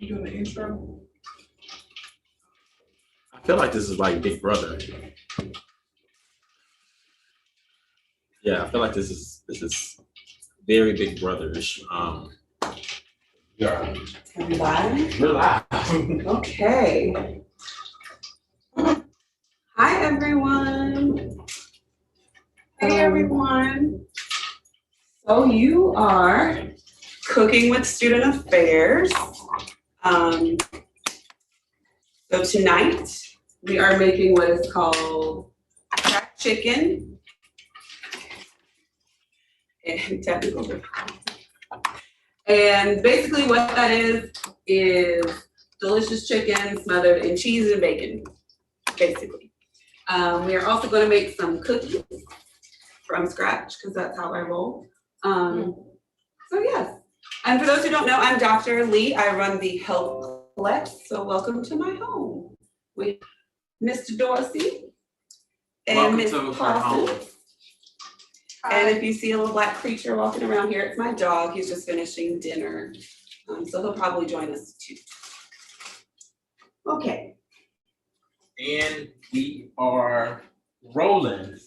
You doing the intro? I feel like this is like Big Brother. Yeah, I feel like this is very Big Brotherish. Yeah, Are we live? we're live. Okay. Hi, everyone. Hey everyone. So you are cooking with Student Affairs. So tonight we are making what is called cracked chicken and technical difficulty. And basically what that is delicious chicken smothered in cheese and bacon, basically. We are also gonna make some cookies from scratch, because that's how I roll. So yes, and for those who don't know, I'm Dr. Lee. I run the Health Flex, so welcome to my home. We, Mr. Dorsey and Welcome Miss to her Paulson. home. And if you see a little black creature walking around here, it's my dog. He's just finishing dinner. So he'll probably join us too. Okay, And we are rolling.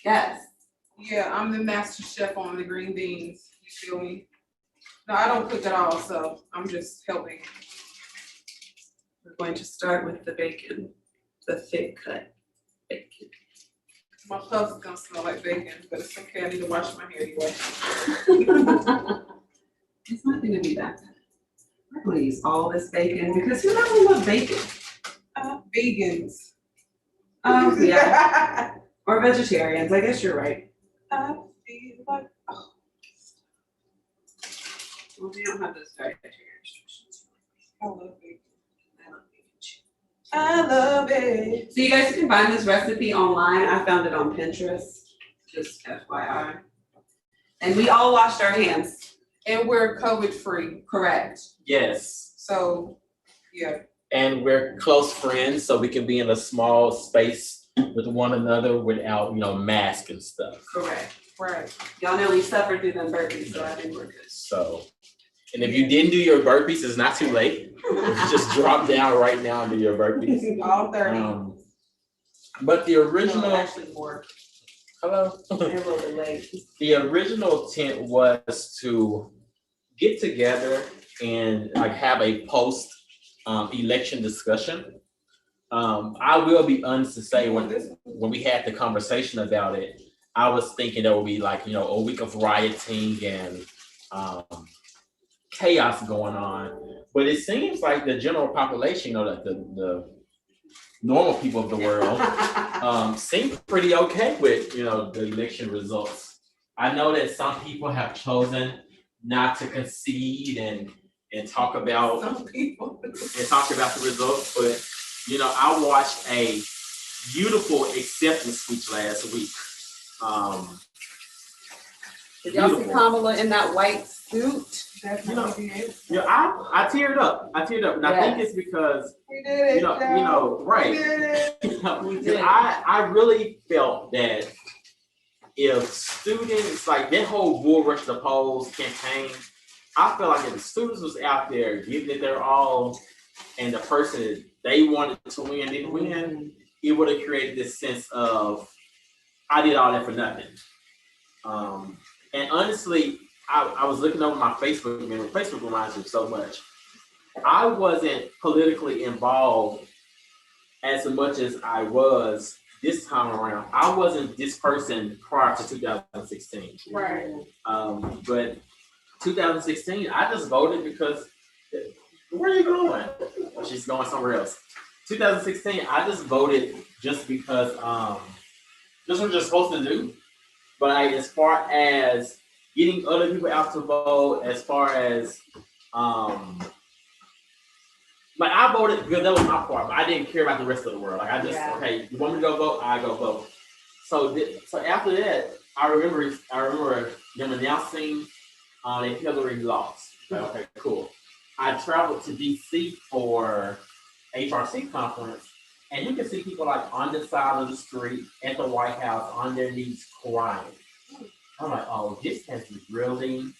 yes. Yeah, I'm the master chef on the green beans. You feel me? No, I don't cook at all, so I'm just helping. We're going to start with the bacon, the thick cut bacon. My puff's gonna smell like bacon, but it's okay. I need to wash my hair anyway. It's not gonna be that bad. We're gonna use all this bacon because who doesn't love bacon? Vegans. Yeah, or vegetarians, I guess you're right. I feel like Well, we don't have those dietary restrictions. I love bacon. I love bacon too. I love it. So you guys can find this recipe online. I found it on Pinterest, just FYI. And we all washed our hands, And we're COVID free, correct? Yes. so yeah. And we're close friends, so we can be in a small space with one another without, masks and stuff. Correct. Right. Y'all know we suffered through them burpees, so I think we're good. So, and if you didn't do your burpees, it's not too late. Just drop down right now and do your burpees. All 30. But the No, original, actually more. hello. They're a little late. The original intent was to get together and like have a post election discussion. I will be honest to say when we had the conversation about it, I was thinking there would be like, a week of rioting and chaos going on. But it seems like the general population, the normal people of the world seem pretty okay with, the election results. I know that some people have chosen not to concede and talk about Some people. the results, but I watched a beautiful acceptance speech last week. Did y'all see Beautiful. Kamala in that white suit? Definitely did. I teared up. And I think it's because We did it. right. We did it. Because I really felt that if students, like that whole Bull Rush the Polls campaign, I feel like if the students was out there giving it their all and the person that they wanted to win didn't win, it would have created this sense of, I did all that for nothing. And honestly, I was looking over my Facebook, and Facebook reminds me of so much. I wasn't politically involved as much as I was this time around. I wasn't this person prior to 2016. Right. But 2016, I just voted because, where are you going? Oh, she's going somewhere else. 2016, I just voted just because that's what you're supposed to do. But as far as getting other people out to vote, as far as like I voted because that was my part, but I didn't care about the rest of the world. Like I just, okay, you want me to go vote? I go vote. So after that, I remember them announcing that Hillary lost. Like, okay, cool. I traveled to DC for HRC conference, and you can see people like on the side of the street at the White House on their knees crying. I'm like, oh, this has really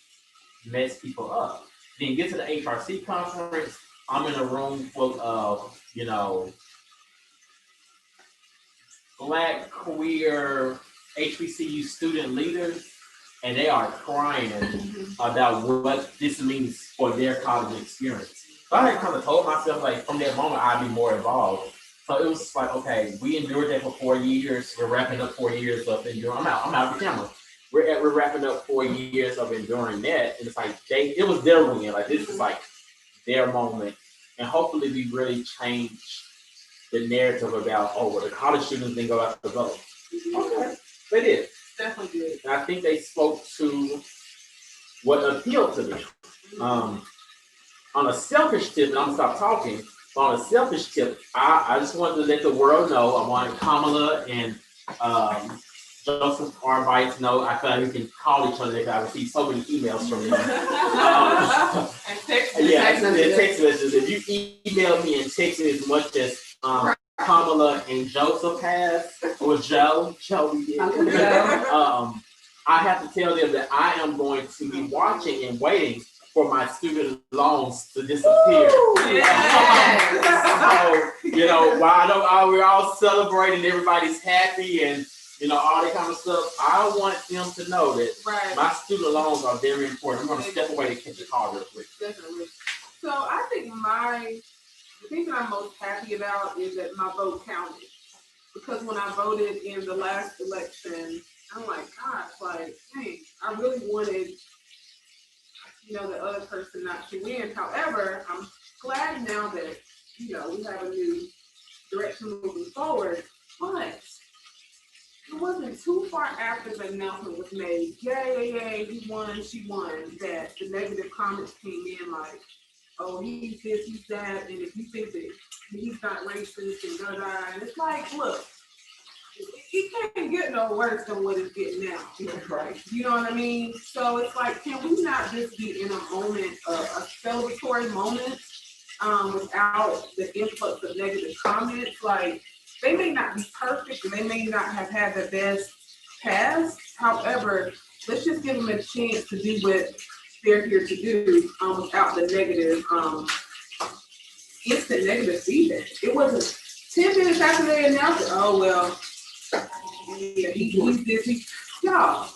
messed people up. Then get to the HRC conference, I'm in a room full of, Black queer HBCU student leaders, and they are crying about what this means for their college experience. So I had kind of told myself, like, from that moment, I'd be more involved. So it was like, okay, we endured that for 4 years. We're wrapping up 4 years of enduring. I'm out of the camera. We're wrapping up 4 years of enduring that, and it's like it was their win. Like, this is like their moment, and hopefully we really change the narrative about, oh, well, the college students didn't go out to vote. Okay, they did. Definitely did. And I think they spoke to what appealed to me. On a selfish tip, and I'm gonna stop talking, but on a selfish tip, I just wanted to let the world know, I wanted Kamala and Joseph Arnbites to know, I feel like we can call each other because I received so many emails from them. And text Text messages. If you email me and text me as much as Kamala and Joseph has, or Joe we did. I have to tell them that I am going to be watching and waiting for my student loans to disappear. So, while I know we're all celebrating, everybody's happy, and all that kind of stuff, I want them to know that my student loans are very important. I'm going to step away to catch a call real quick. Definitely. So I think the thing that I'm most happy about is that my vote counted. Because when I voted in the last election, I'm like, gosh, like, dang, I really wanted, the other person not to win. However, I'm glad now that, we have a new direction moving forward. But it wasn't too far after the announcement was made, yay, he won, she won, that the negative comments came in like, oh, he's this, he's that, and if you think that he's not racist and da-da, and it's like, look, it can't get no worse than what it's getting now. Right. You know what I mean? So it's like, can we not just be in a moment, a celebratory moment, without the influx of negative comments? Like, they may not be perfect and they may not have had the best past. However, let's just give them a chance to do what they're here to do, without the negative, instant negative feedback. It wasn't 10 minutes after they announced it, oh, well, yeah, he's this, y'all.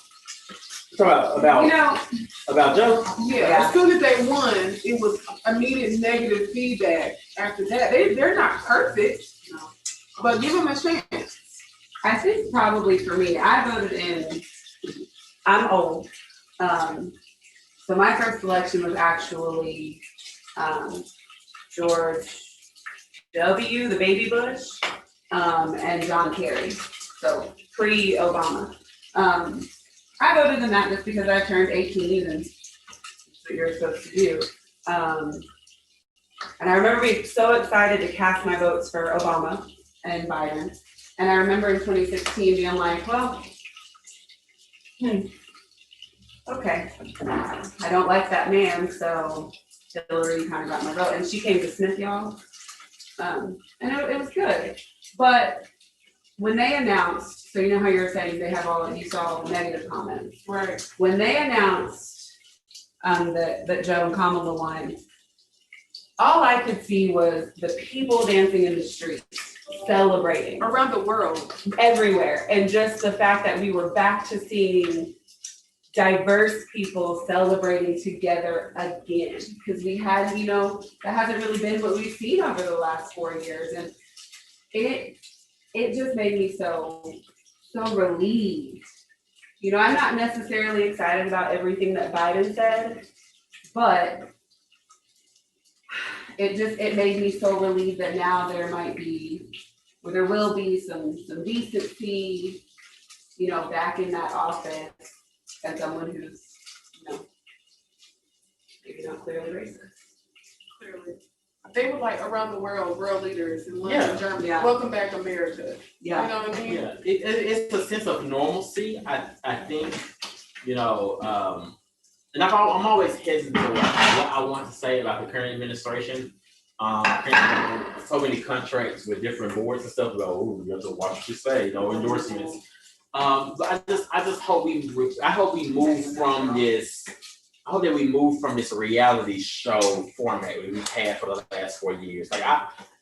About Joe? Yeah, as soon as they won, it was immediate negative feedback after that. They're not perfect, but give them a chance. I think probably for me, I voted in, I'm old. So my first election was actually George W., the baby Bush, and John Kerry, so pre-Obama. I voted in that just because I turned 18 and that's what you're supposed to do. And I remember being so excited to cast my votes for Obama and Biden. And I remember in 2016 being like, well, okay, I don't like that man, so Hillary kind of got my vote. And she came to Smith, y'all. And it was good. But when they announced, so you know how you're saying they have you saw negative comments. Right. When they announced that Joe and Kamala won, all I could see was the people dancing in the streets, celebrating. Around the world. Everywhere. And just the fact that we were back to seeing diverse people celebrating together again. Because we had, that hasn't really been what we've seen over the last 4 years. And it just made me so relieved. I'm not necessarily excited about everything that Biden said, but it made me so relieved that now there will be some decency, back in that office, and someone who's, maybe not clearly racist. Clearly. They were like around the world leaders in London, Germany. Yeah. Welcome back, America. Yeah. You know what I mean? Yeah, it's a sense of normalcy. I think, and I'm always hesitant to what I want to say about the current administration. So many contracts with different boards and stuff. You have to watch what you say. Endorsements. But I just hope we move from this I hope that we move from this reality show format that we've had for the last 4 years. Like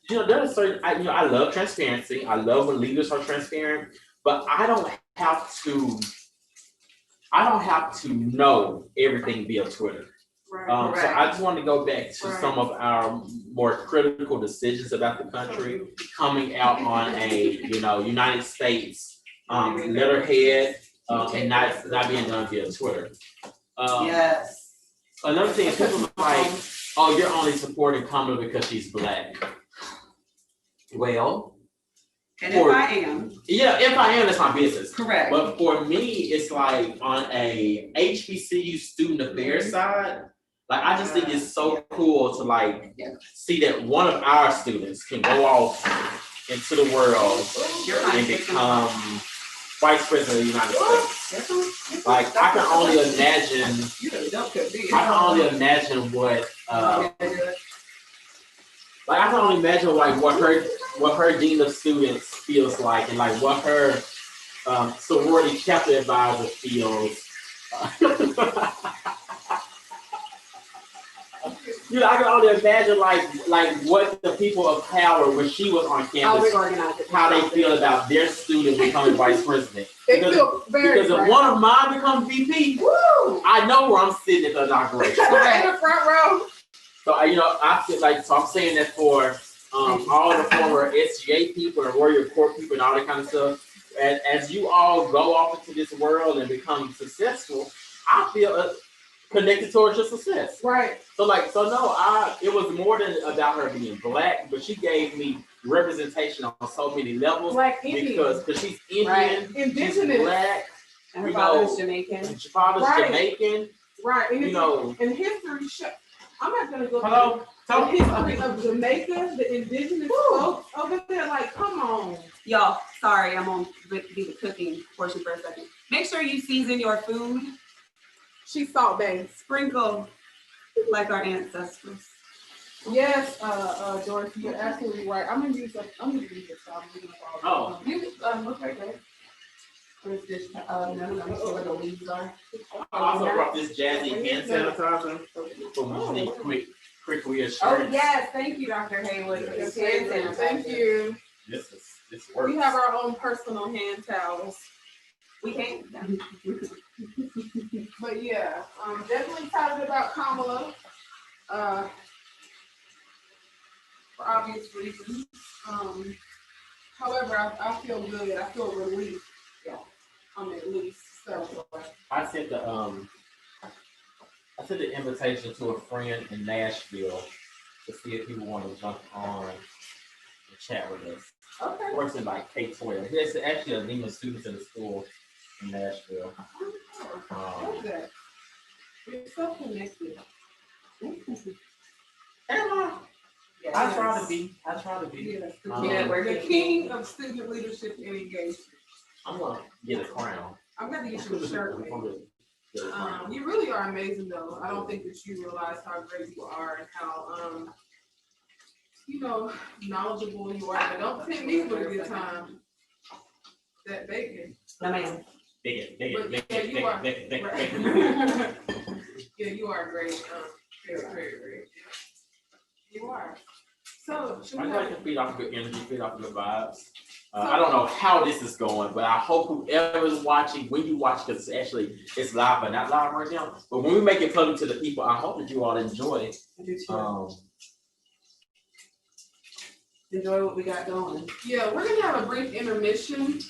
there's certain, I love transparency. I love when leaders are transparent, but I don't have to know everything via Twitter. Right. So I just want to go back to Right. some of our more critical decisions about the country coming out on a, United States letterhead and not being done via Twitter. Yes. Another thing is people are like, oh, you're only supporting Kamala because she's Black. Well, And if I am, yeah, if I am, that's my business. correct. But for me, it's like on a HBCU student affairs side, like I just think it's so cool to like see that one of our students can go off into the world and become vice president of the United States. Like I can only imagine. I can only imagine what. Like I can only imagine like what her dean of students feels like, and like what her sorority chapter advisor feels. I can only imagine like what the people of power when she was on campus, how they feel about their student becoming vice president. Because if one of mine becomes VP, I know where I'm sitting at the inauguration. In the front row. So I feel like, so I'm saying that for all the former SGA people and Warrior Court people and all that kind of stuff, as you all go off into this world and become successful, I feel connected towards your success. Right. So it was more than about her being Black, but she gave me representation on so many levels. Black Indian. Because she's Indian, Right. Indigenous. she's Black, And her father's Jamaican. her father's Right. Jamaican. Right. And You history I'm not gonna go Hello? the history of Jamaica, the indigenous folks over there, like, come on. Y'all, sorry, I'm on be the cooking portion for a second. Make sure you season your food. She's salt based. Sprinkle like our ancestors. Yes, Dorothy, you're absolutely right. I'm gonna use this. Oh. Okay, great. Where's this? No, where the leaves are. I also brought this jazzy hand sanitizer for when you need quick reassurance. Oh, yes, thank you, Dr. Haywood. for this hand sanitizer. Thank you. This works. We have our own personal hand towels. We can't. But yeah, definitely excited about Kamala. For obvious reasons. However, I feel good. I feel relief. Yeah, at least. So I sent the invitation to a friend in Nashville to see if people want to jump on and chat with us. okay. He works in like K-12. There's actually a team of students in the school in Nashville. What's that? You're so connected. Am I? I try to be. Yes. Networking. The king of student leadership and engagement. I'm gonna get a crown. I'm gonna get you a shirt made. I'm gonna get a crown. You really are amazing, though. I don't think that you realize how great you are and how, knowledgeable you are. But don't tempt me with a good time. That bacon. My man. Big But it. yeah, you are. Big. Yeah, you are great. Very, very great. You are. So, should I we like have, to feed off good energy, feed off good vibes. I don't know how this is going, but I hope whoever's watching, when you watch, because it's live, but not live right now. But when we make it public to the people, I hope that you all enjoy. Enjoy what we got going. yeah, we're gonna have a brief intermission,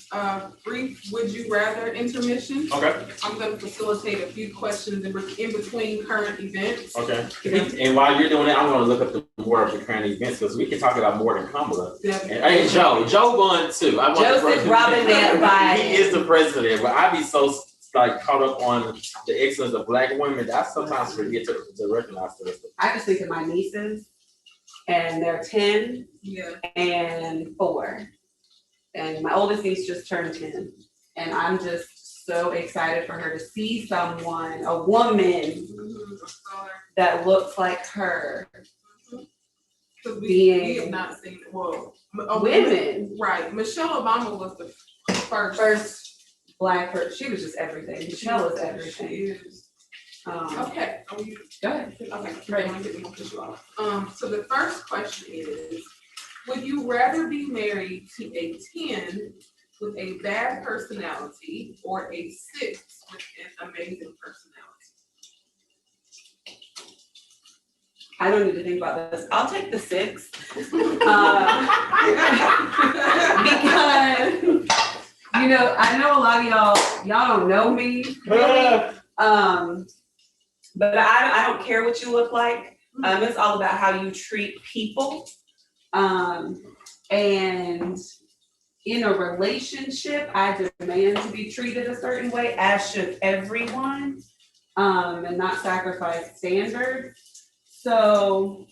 brief would you rather intermission. Okay. I'm gonna facilitate a few questions in between current events. Okay. And while you're doing that, I'm gonna look up the more of the current events because we can talk about more than Kamala. And Joe won too. Joseph Robinette Biden. He is the president, but I be so caught up on the excellence of Black women that I sometimes forget to recognize this. I just think of my nieces, and they're 10 Yeah. and 4. And my oldest niece just turned 10. And I'm just so excited for her to see someone, a woman that looks like her. Because we Being have not seen it. Well, women. Right. Michelle Obama was the first. First Black person. She was just everything. Michelle is everything. She is. Okay, are we, Go ahead. okay, Right. I didn't want to push you off. So the first question is, would you rather be married to a 10 with a bad personality or a 6 with an amazing personality? I don't need to think about this. I'll take the 6. Because, you know, I know a lot of y'all don't know me really. But I don't care what you look like. It's all about how you treat people. And in a relationship, I demand to be treated a certain way, as should everyone, and not sacrifice standards. So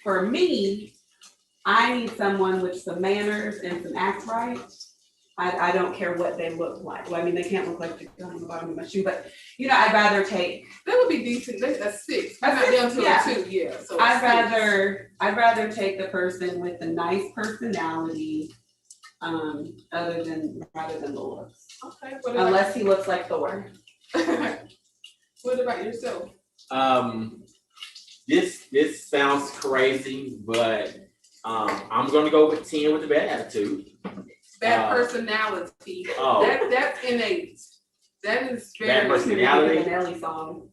for me, I need someone with some manners and some act right. I don't care what they look like. Well, I mean, they can't look like the gun on the bottom of my shoe, but you know, I'd rather take. That would be decent, that's a 6, A I'm not six, down to yeah. a 2, yeah, so. a I'd rather take the person with the nice personality, rather than the looks. 6. Okay, what about, Unless he looks like Thor. what about yourself? This sounds crazy, but I'm gonna go with 10 with a bad attitude. Bad personality, Oh, that's innate, that is Bad very. personality. Like a Nelly song.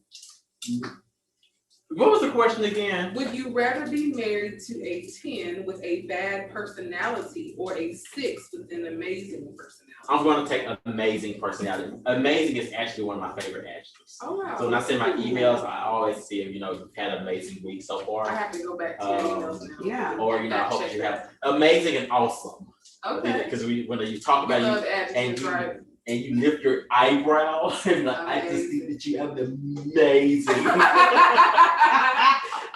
what was the question again? Would you rather be married to a 10 with a bad personality or a 6 with an amazing personality? I'm gonna take amazing personality. Amazing is actually one of my favorite adjectives. Oh, wow. So when I send my emails, I always see if, you know, you've had an amazing week so I far. have to go back to your emails now. Yeah. Or, you know, I hope you have amazing and awesome. Okay. Because when you talk We about love you adjectives, you- right? and you lift your eyebrow, and like, I just think that you have an amazing.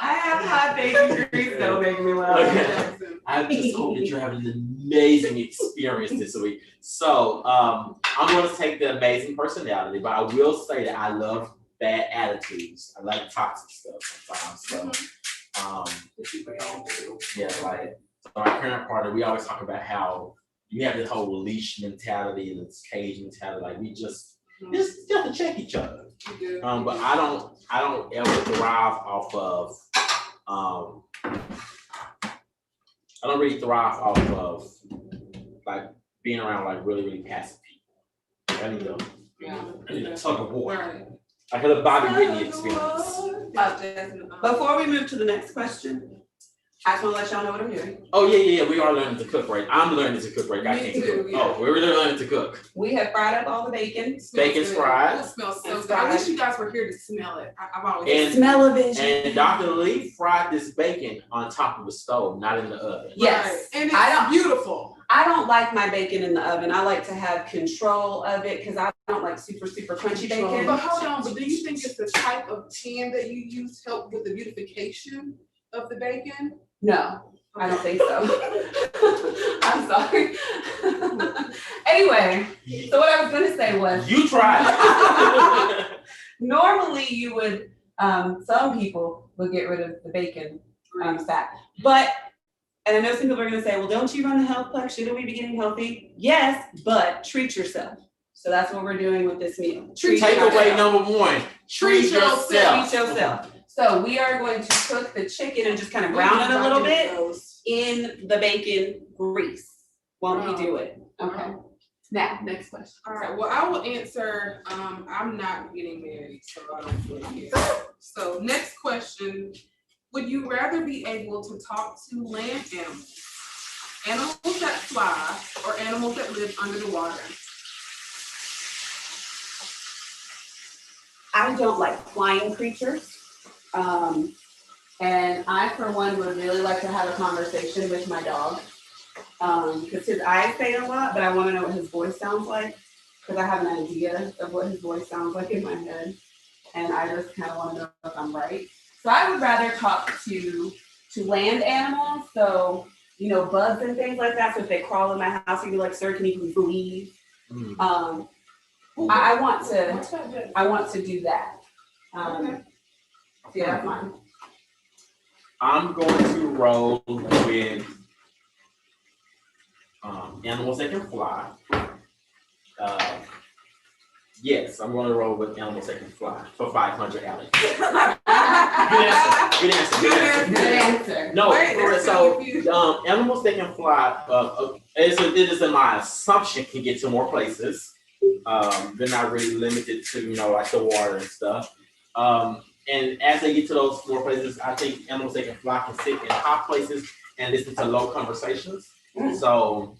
I have hot baby trees still making me laugh. Okay. I just hope that you're having an amazing experience this week. So I'm going to take the amazing personality, but I will say that I love bad attitudes. I like toxic stuff sometimes. So yeah, like so our current partner, we always talk about how you have this whole leash mentality and this cage mentality. Like we just have to check each other. But I don't ever thrive off of I don't really thrive off of like being around like really, really passive people. I need a tug of war. Right. I had a Bobby Whitney experience. Before we move to the next question, I just want to let y'all know what I'm doing. Oh yeah. We are learning to cook, right? I'm learning to cook, right? I Me can't too, cook. yeah. Oh, we're really learning to cook. We have fried up all the bacon. Bacon's fried. It smells so It's good. I fried. wish you guys were here to smell it. I've always. And- Smell of it. And Dr. Lee fried this bacon on top of the stove, not in the oven. Yes. Right. And I it's don't- beautiful. I don't like my bacon in the oven. I like to have control of it because I don't like super crunchy bacon. But hold on, but do you think it's the type of pan that you use help with the beautification of the bacon? No, I don't think so. I'm sorry. Anyway, so what I was gonna say was, You tried. normally you would, some people would get rid of the bacon fat. But, and I know some people are gonna say, well, don't you run the health club? Shouldn't we be getting healthy? Yes, but treat yourself. So that's what we're doing with this meal. Treat Takeaway yourself. number 1. Treat yourself. Treat yourself. So we are going to cook the chicken and just kind of brown it a little bit in the bacon grease. Won't he do it? Okay. Now, next question. All right, well, I will answer, I'm not getting married, so I don't really care. So next question, would you rather be able to talk to land animals, animals that fly, or animals that live under the water? I don't like flying creatures. And I, for one, would really like to have a conversation with my dog. Because his eyes say a lot, but I want to know what his voice sounds like. Because I have an idea of what his voice sounds like in my head. And I just kind of want to know if I'm right. So I would rather talk to land animals. So, you know, bugs and things like that. So if they crawl in my house, you'd be like, sir, can you please leave? I want to do that. Yeah, that's fine. I'm going to roll with animals that can fly. Yes, I'm going to roll with Animals That Can Fly for 500, Alex. Good answer. Good answer. Good answer. Good answer. No, Wait, for real, that's so confusing. Animals That Can Fly, it is in my assumption can get to more places. They're not really limited to like the water and stuff. And as they get to those more places, I think Animals That Can Fly can sit in hot places and listen to low conversations. So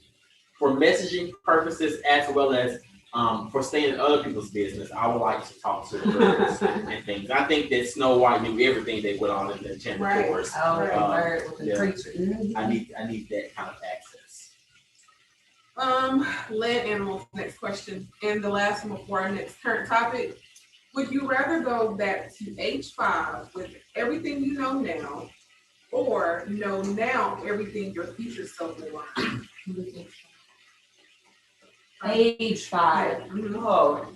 for messaging purposes as well as for staying in other people's business, I would like to talk to the birds and things. I think that Snow White knew everything they went on in the Enchanted Right. Forest. Oh, Right. the bird with the Yeah. creature. I need that kind of access. Land animals, next question. And the last one before our next current topic. Would you rather go back to age 5 with everything you know now, or know now everything your future self will learn? Age 5. Mhm. Oh,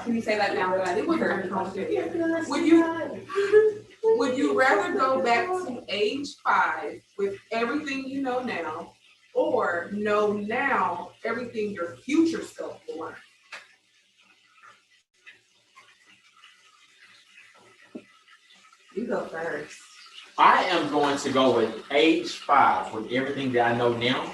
can you say that now that I It was very complicated. Would you rather go back to age 5 with everything you know now, or know now everything your future self will learn? You go first. I am going to go with age 5 with everything that I know now.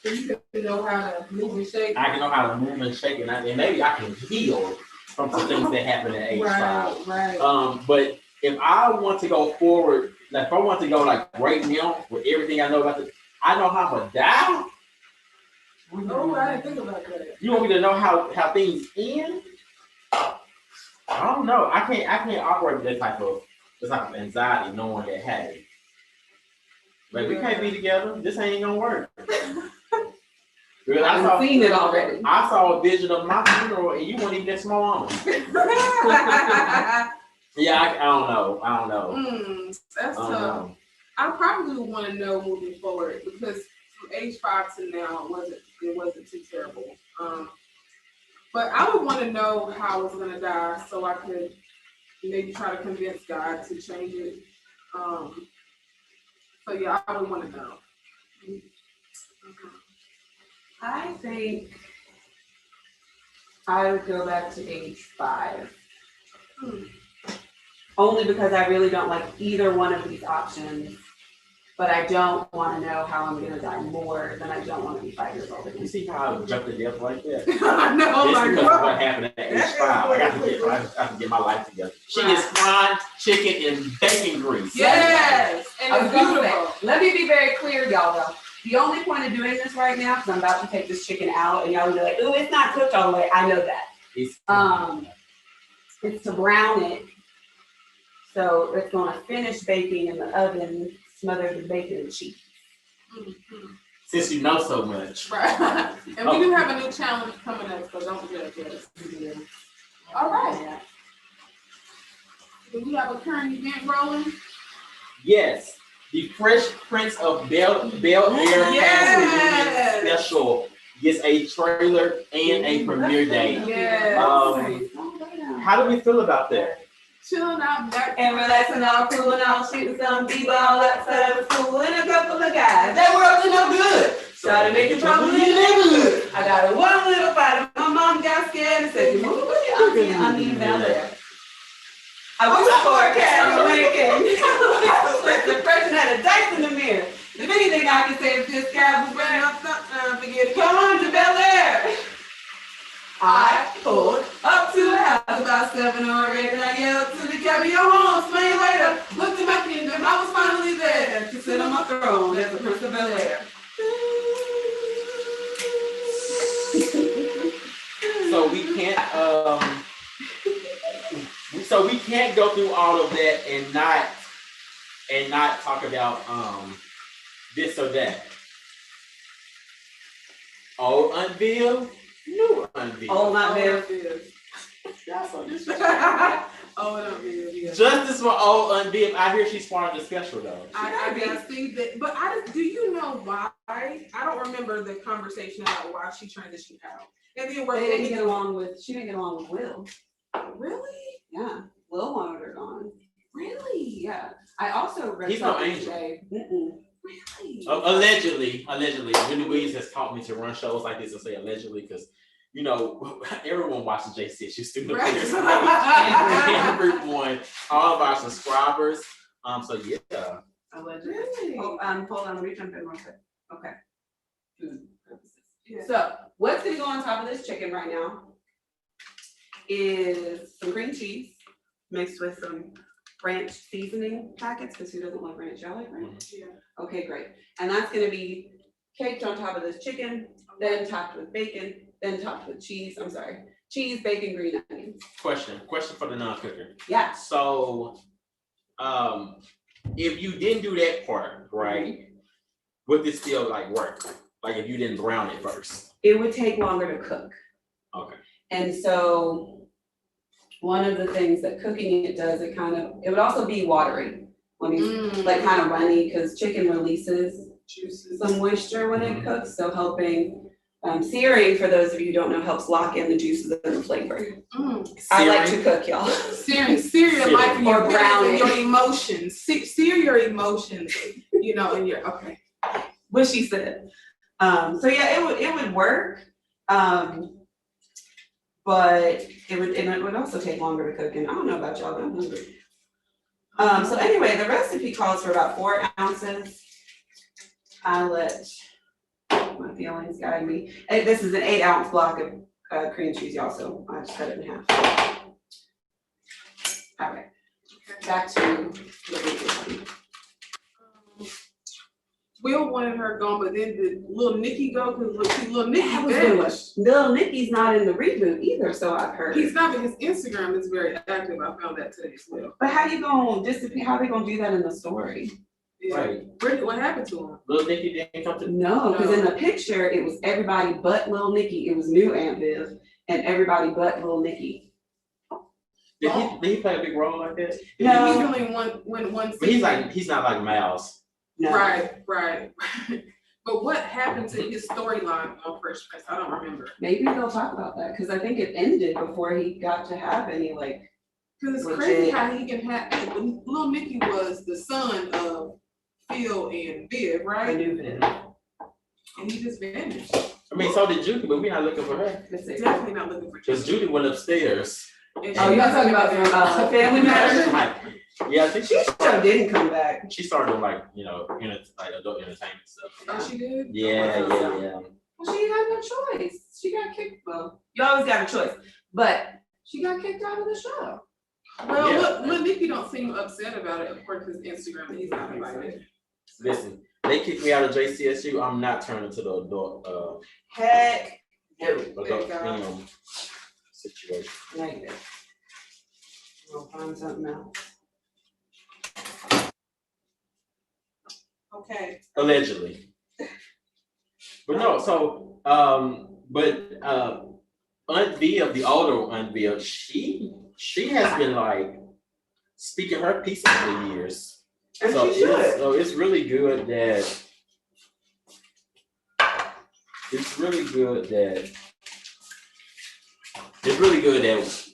So you can know how to move and shake. I can know how to move and shake, and maybe I can heal from some things that happen at age 5. Right. But if I want to go forward, like if I want to go like right now with everything I know about I know how I'm gonna die. Oh, I didn't think about that. You want me to know how things end? I don't know. I can't operate with this type of anxiety, knowing that hey, like we can't be together. This ain't gonna work. Because I've seen it already. I saw a vision of my funeral, and you weren't even that small. Yeah, I don't know. That's tough. I probably would want to know moving forward, because from age 5 to now, it wasn't too terrible. But I would want to know how I was gonna die, so I could maybe try to convince God to change it. So yeah, I would want to know. I think I would go back to age 5. Only because I really don't like either one of these options, but I don't want to know how I'm going to die more than I don't want to be 5 years old You again. see how I jumped to death like that? I know, This like, because of what? what happened at age 5. I have to get my life together. She gets fried chicken and bacon grease. Yes, and I was it's gonna beautiful. say, let me be very clear, y'all, though. The only point of doing this right now, because I'm about to take this chicken out, and y'all will be like, ooh, it's not cooked all the way. I know that. It's to brown it. So it's gonna finish baking in the oven, smothered with bacon and cheese. Since you know so much. Right. And we do have a new challenge coming up, so don't forget this. All right. Do we have a current event rolling? Yes, the Fresh Prince of Bel Air Yes. special gets a trailer and a premiere date. Yes. How do we feel about that? Chilling out back. And relaxing, all cool and all shooting some people all outside of school and a couple of guys that were up to no good. Try to make it trouble in the neighborhood. I got a one little fight. My mom got scared and said, "Move with your auntie and uncles down there." I wish for a cat when it came. The person had a dice in the mirror. If anything I can say is this guy was running up something, forget it. Come on to Bel Air. I pulled up to the house about 7 or 8 and I yelled to the cab, "Yo, home, smell you later." Looked at my kingdom, I was finally there to sit on my throne as the Prince of Bel Air. So we can't go through all of that and not talk about this or that. Old Aunt Bill, new Aunt Bill. Oh, my man. That's so disrespectful. Oh, no, yeah. Justice for old Aunt Bill. I hear she's part of the special though. I did see that, but do you know why? I don't remember the conversation about why she transitioned out. And then She didn't get along with Will. Really? Yeah, Will wanted her gone. Really? Yeah, I also read He's no something angel. today. Really? Allegedly, Wendy Williams has taught me to run shows like this and say allegedly because you know, everyone watches JCSU Student Right. Affairs page. Everyone, all of our subscribers. So yeah. Allegedly. Really? Oh, hold on, let me jump in real quick. Okay. Food purposes. Yeah. So what's gonna go on top of this chicken right now is some cream cheese mixed with some ranch seasoning packets, because who doesn't like ranch? Y'all like ranch? Yeah. Okay, great. And that's gonna be caked on top of this chicken, then topped with bacon, then topped with cheese, cheese, bacon, green onions. Question for the non-cooker. Yeah. So, if you didn't do that part, right, would this still like work? Like if you didn't brown it first? It would take longer to cook. Okay. And so one of the things that cooking it does, it would also be watery. When you like kind of runny, because chicken releases Juices. some moisture when it cooks, so helping, searing, for those of you who don't know, helps lock in the juices and the flavor. I like to cook, y'all. Sear your life and Or your brown feelings and it. your emotions. Sear your emotions, you know, and your, okay. What she said. So yeah, it would work. But it would also take longer to cook, and I don't know about y'all, but I'm hungry. So anyway, the recipe calls for about 4 ounces. I let my feelings guide me. And this is an 8-ounce block of cream cheese, y'all, so I just cut it in half. All right, back to the recipe. Will wanted her gone, but then did little Nikki go? Because little Nikki That was vanished. Little Nicky's not in the reboot either, so I've heard. He's not, but his Instagram is very active. I found that today as well. But how you gonna disappear? How they gonna do that in the story? Yeah. Right. What happened to him? Little Nicky didn't come to. No, because in the picture, it was everybody but Lil Nicky. It was new Aunt Viv and everybody but Lil Nicky. Did he play a big role like that? No. He's only one But he's not like Miles. No. Right. But what happened to his storyline on Fresh Prince? I don't remember. Maybe they'll talk about that, because I think it ended before he got to have any, like. Because it's crazy how he can have, Lil Nicky was the son of Phil and Viv, I right? knew that. And he just vanished. I mean, so did Judy, but we're not looking for her. Definitely not looking for Because Judy went upstairs. And Oh, she- you're talking about Family Matters? Yeah, I think She still didn't come back. She started like, you know, like adult entertainment stuff. Oh, she did? Yeah. Well, she had no choice. She got kicked. Well, you always got a choice, but she got kicked out of the show. Well, Yeah. Lil Nicky don't seem upset about it. Of course, his Instagram, he's not invited. Listen, they kicked me out of JCSU. I'm not turning to the adult Heck no. adult film situation. Negative. We'll find something else. Okay. Allegedly. But no, so Aunt Viv, the older Aunt Viv, she has been like speaking her piece over the years. And So she should. it's really good that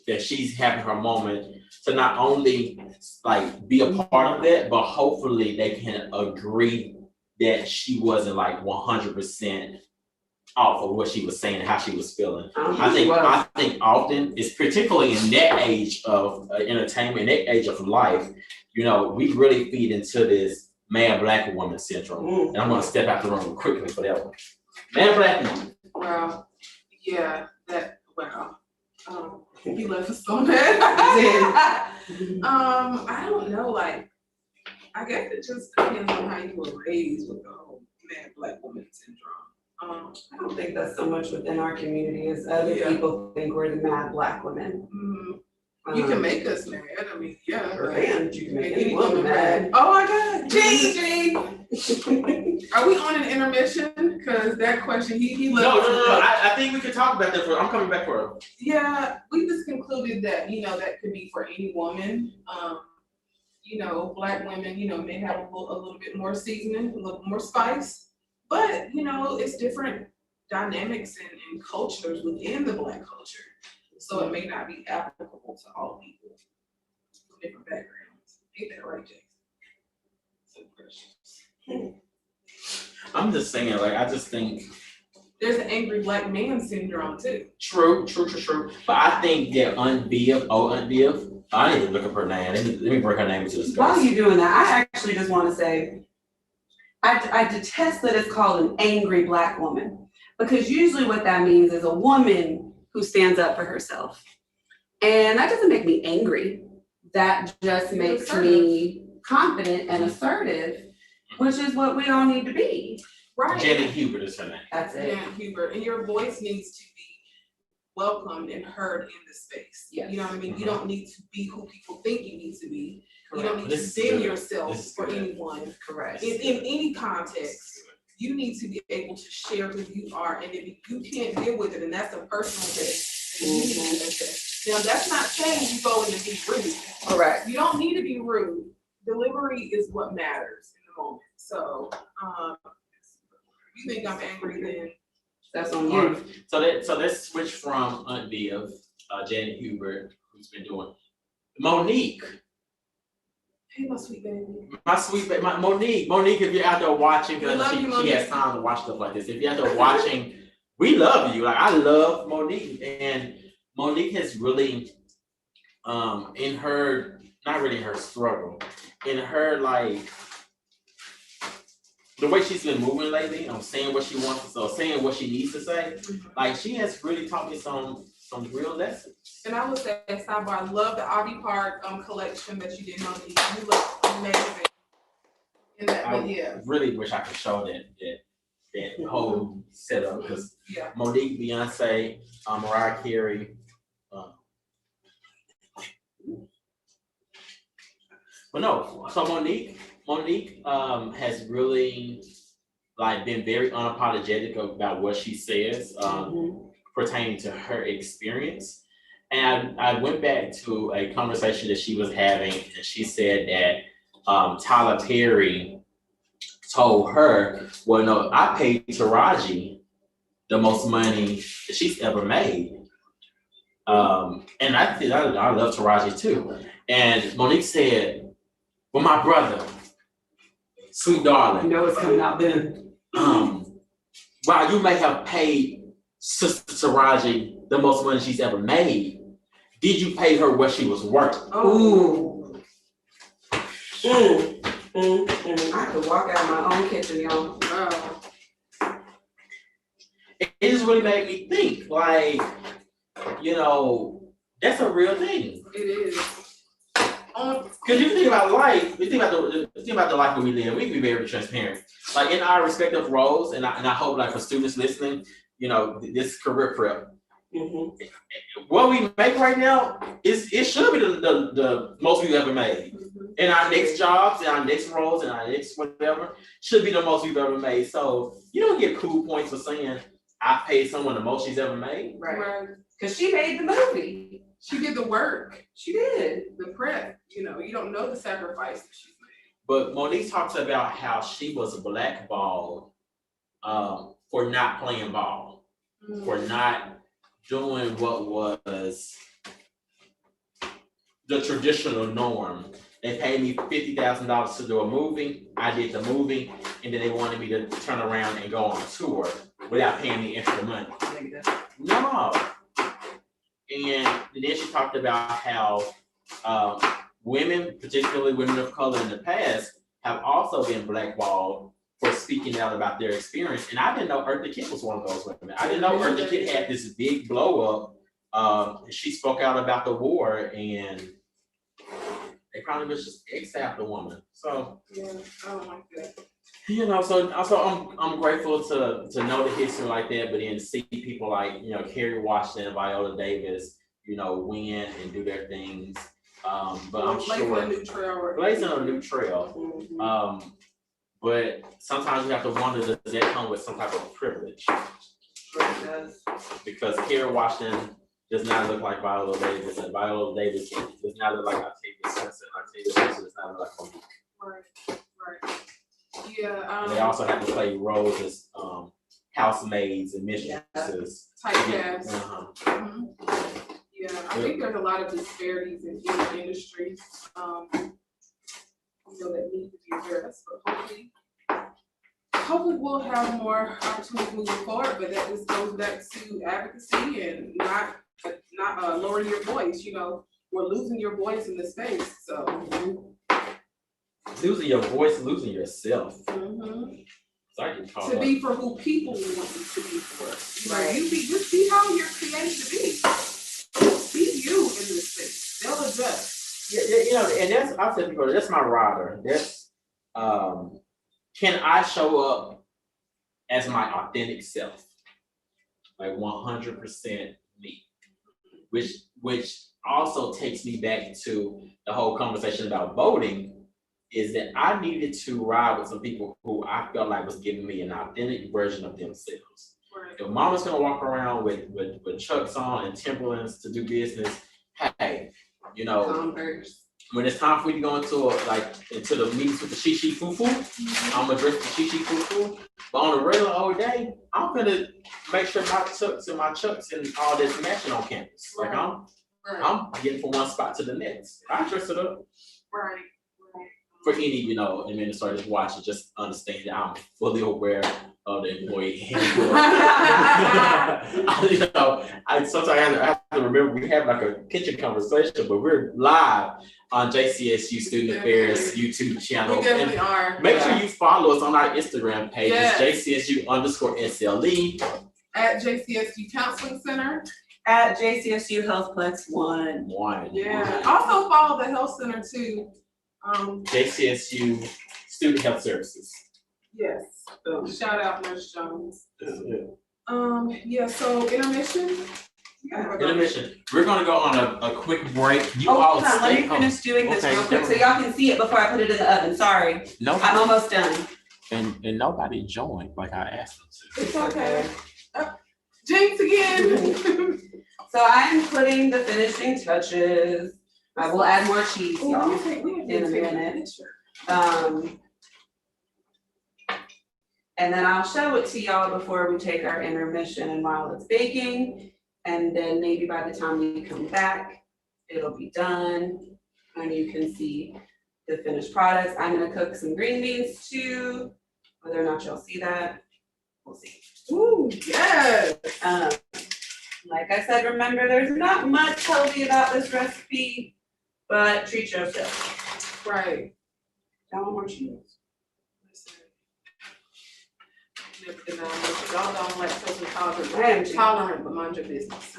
that she's having her moment to not only like be a part of that, but hopefully they can agree that she wasn't like 100% off of what she was saying, how she was feeling. I think often, it's particularly in that age of entertainment, that age of life, you know, we really feed into this mad black woman syndrome. And I'm gonna step out the room quickly for that one. Mad black woman. Wow. Yeah, wow. He left us so mad. I don't know, like, I guess it just depends on how you were raised with the whole mad black woman syndrome. I don't think that's so much within our community as other Yeah. people think we're the mad black women. You can make us mad, I mean, yeah. but- And you can make Any any woman mad. Oh my God, Gene. Are we on an intermission? Cause that question, he left. No. I think we could talk about that I'm coming back for it. Yeah, we just concluded that, you know, that could be for any woman. You know, black women, you know, may have a little bit more seasoning, a little more spice. But, you know, it's different dynamics and cultures within the black culture. So it may not be applicable to all people from different backgrounds. Ain't that right, Jason? So precious. I'm just saying, like, I just think there's an angry black man syndrome too. True. But I think that Aunt Viv, I need to look up her name. Let me bring her name into the While space. you're doing that, I actually just want to say, I detest that it's called an angry black woman, because usually what that means is a woman who stands up for herself. And that doesn't make me angry. That just makes me confident and assertive, which is what we all need to be. Right. Janet Hubert is her name. That's it. Yeah, Hubert, and your voice needs to be welcomed and heard in the space. Yes. You know what I mean? You don't need to be who people think you need to be. You Correct. don't need This to is dim good. yourself This is for good. anyone. Correct. In any context, you need to be able to share who you are, and if you can't deal with it, and that's a personal thing, then you need to address that. Now, that's not saying you go in and be rude. Correct. You don't need to be rude. Delivery is what matters in the moment. So, if you think I'm angry, then That's on All you. right. So let's switch from Aunt Viv, Janet Hubert, who's been doing Monique. hey, my sweet baby. Monique, if you're out there watching, We love because you, she Monique. has time to watch stuff like this. If you're out there watching, we love you. Like, I love Monique, and Monique has really, in her, not really in her struggle, in her like, the way she's been moving lately, saying what she wants to say, saying what she needs to say, like she has really taught me some real lessons. And I would say, sidebar, I love the Ivy Park collection that you did, Monique. You look amazing in that I video. really wish I could show that whole setup, because Yeah. Monique, Beyonce, Mariah Carey. But no, so Monique has really like been very unapologetic about what she says pertaining to her experience. And I went back to a conversation that she was having, and she said that Tyler Perry told her, well, no, I paid Taraji the most money that she's ever made. And I love Taraji too. And Monique said, well, my brother, sweet darling. You know it's coming out then. While you may have paid Sister Taraji the most money she's ever made, did you pay her what she was worth? Ooh. I could walk out of my own kitchen, y'all. Wow. It just really made me think, like, that's a real thing. It is. Because you think about life, you think about the life that we live, we can be very transparent. Like in our respective roles, and I hope, like, for students listening, this career prep. What we make right now it should be the most we've ever made. In our next jobs, in our next roles, in our next whatever, should be the most we've ever made. So you don't get cool points for saying I paid someone the most she's ever made. Right. Because she made the movie. She did the work. She did. The prep. You don't know the sacrifice that she's made. But Monique talks about how she was blackballed for not playing ball, for not doing what was the traditional norm. They paid me $50,000 to do a movie. I did the movie, and then they wanted me to turn around and go on tour without paying me extra money. No. And then she talked about how women, particularly women of color in the past, have also been blackballed for speaking out about their experience. And I didn't know Eartha Kitt was one of those women. I didn't know Eartha Kitt had this big blow up. She spoke out about the war, and they probably was just exiled the woman. So Yeah, I don't like that. So I'm grateful to know the history like that, but then see people like Kerry Washington and Viola Davis, win and do their things. But I'm sure blazing a new trail. But sometimes you have to wonder, does that come with some type of privilege? Sure it does. Because Kerry Washington does not look like Viola Davis, and Viola Davis does not look like Octavia Spencer, and Octavia Spencer does not look like Monique. Right. Yeah. And they also have to play roles as housemaids and mistresses. Typecast. Uh-huh. Yeah, I think there's a lot of disparities in each industry, that need to be addressed, but hopefully hopefully we'll have more opportunities moving forward, but that just goes back to advocacy and not lowering your voice. You know, we're losing your voice in this space. So Losing your voice, losing yourself. mhm. So I get caught To up. be for who people want you to be for. You know, Right. just be how you're created to be. Be you in this space. They'll adjust. Yeah, you know, and that's I'll tell people that's my rider. That's can I show up as my authentic self, like 100% me, which also takes me back to the whole conversation about voting. Is that I needed to ride with some people who I felt like was giving me an authentic version of themselves. Right. If mama's gonna walk around with Chucks on and Timberlands to do business, hey, you know, Converse. when it's time for me to go into into the meetings with the shishi foo-foo, I'm gonna dress the shishi foo-foo. But on a regular old day, I'm gonna make sure my Chucks and all this matching on campus. Like Right. I'm getting from one spot to the next. I dress it up. Right. For any, you know, administrators watching, just understand that I'm fully aware of the employee handbook. You know, sometimes I have to remember we have like a kitchen conversation, but we're live on JCSU Student Affairs YouTube channel. We definitely are. Make sure you follow us on our Instagram page. Yes. JCSU_SLE. At JCSU Counseling Center. At JCSU Healthplex 1. Yeah. Also follow the health center too. JCSU Student Health Services. Yes. So shout out Nurse Jones. Yeah, so intermission. Intermission. We're gonna go on a quick break. You Oh, all hold on, let stay me home. finish doing this Okay, real quick so y'all can see it before I put it in the oven. Sorry, No, I'm almost done. and nobody joined like I asked them to. It's okay. Jinx again. So I'm putting the finishing touches. I will add more cheese, y'all. in a minute. And then I'll show it to y'all before we take our intermission and while it's baking. And then maybe by the time we come back, it'll be done and you can see the finished products. I'm gonna cook some green beans too. Whether or not y'all see that, we'll see. Ooh, yes. Like I said, remember, there's not much healthy about this recipe, but treat yourself. Right. Y'all want more cheese? Never deny it. Y'all don't like lactose intolerant. I am too. Tolerant, but mind your business.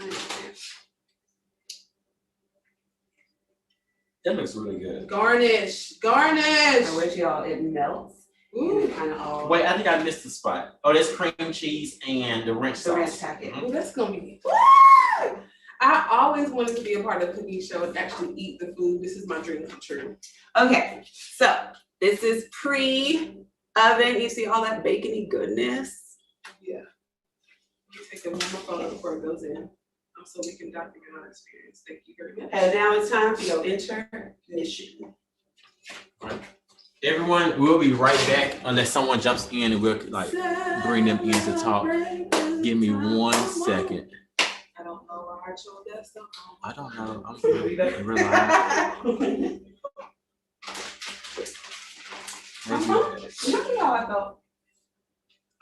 That looks really good. Garnish. I wish y'all it melts. Ooh. Kind of all. Wait, I think I missed the spot. Oh, that's cream cheese and the ranch The ranch sauce. packet. Ooh, that's gonna be. Woo! I always wanted to be a part of the cooking show and actually eat the food. This is my dream come true. Okay, so this is pre-oven. You see all that bacony goodness? Yeah. Let me take a more photo before it goes in, so we can document our experience. Thank you very much. And now it's time for your intermission. Everyone, we'll be right back unless someone jumps in and we'll like bring them in to talk. Give me 1 second. I don't know why I chose that stuff. I don't know. I'm relax. Look at how I felt.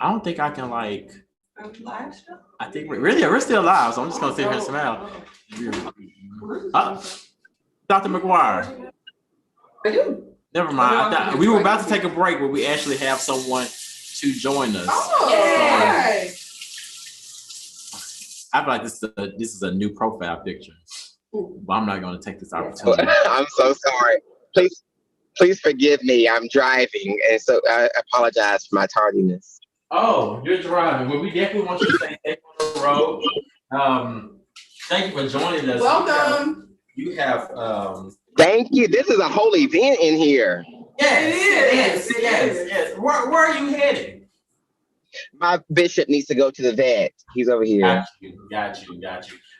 I don't think I can like. I'm live. I think we're still live, so I'm just gonna sit here and smile. Dr. McGuire. I do. Never mind. I thought we were about to take a break, but we actually have someone to join us. Oh, Yay. right. I feel like this is a new profile picture. But I'm not going to take this opportunity. I'm so sorry. Please forgive me. I'm driving, and so I apologize for my tardiness. Oh, you're driving. Well, we definitely want you to stay safe on the road. Thank you for joining us. Welcome. You have Thank you. This is a whole event in here. Yes. Where are you heading? My bishop needs to go to the vet. He's over here. Got you.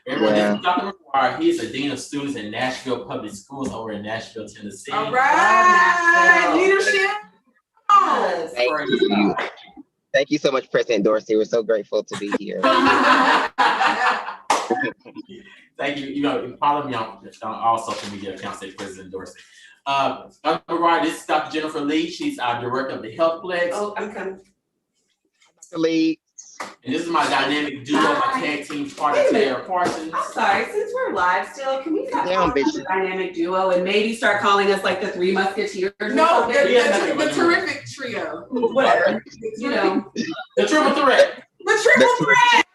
Everyone, this is Dr. McGuire. He's the Dean of Students in Nashville Public Schools over in Nashville, Tennessee. All right. Leadership. Yes. Thank you. Thank you so much, President Dorsey. We're so grateful to be here. Thank you. You know, follow me on all social media accounts at President Dorsey. Dr. McGuire, this is Dr. Jennifer Lee. She's our director of the Healthplex. Oh, I'm coming. Lee. And this is my dynamic duo, my tag team partner, Wait a minute. Tara Parsons. I'm sorry, since we're live still, can we stop Down, calling us the bitch. dynamic duo and maybe start calling us like the Three Musketeers or No, something? the terrific trio. Whatever, you know. The triple threat. The triple threat.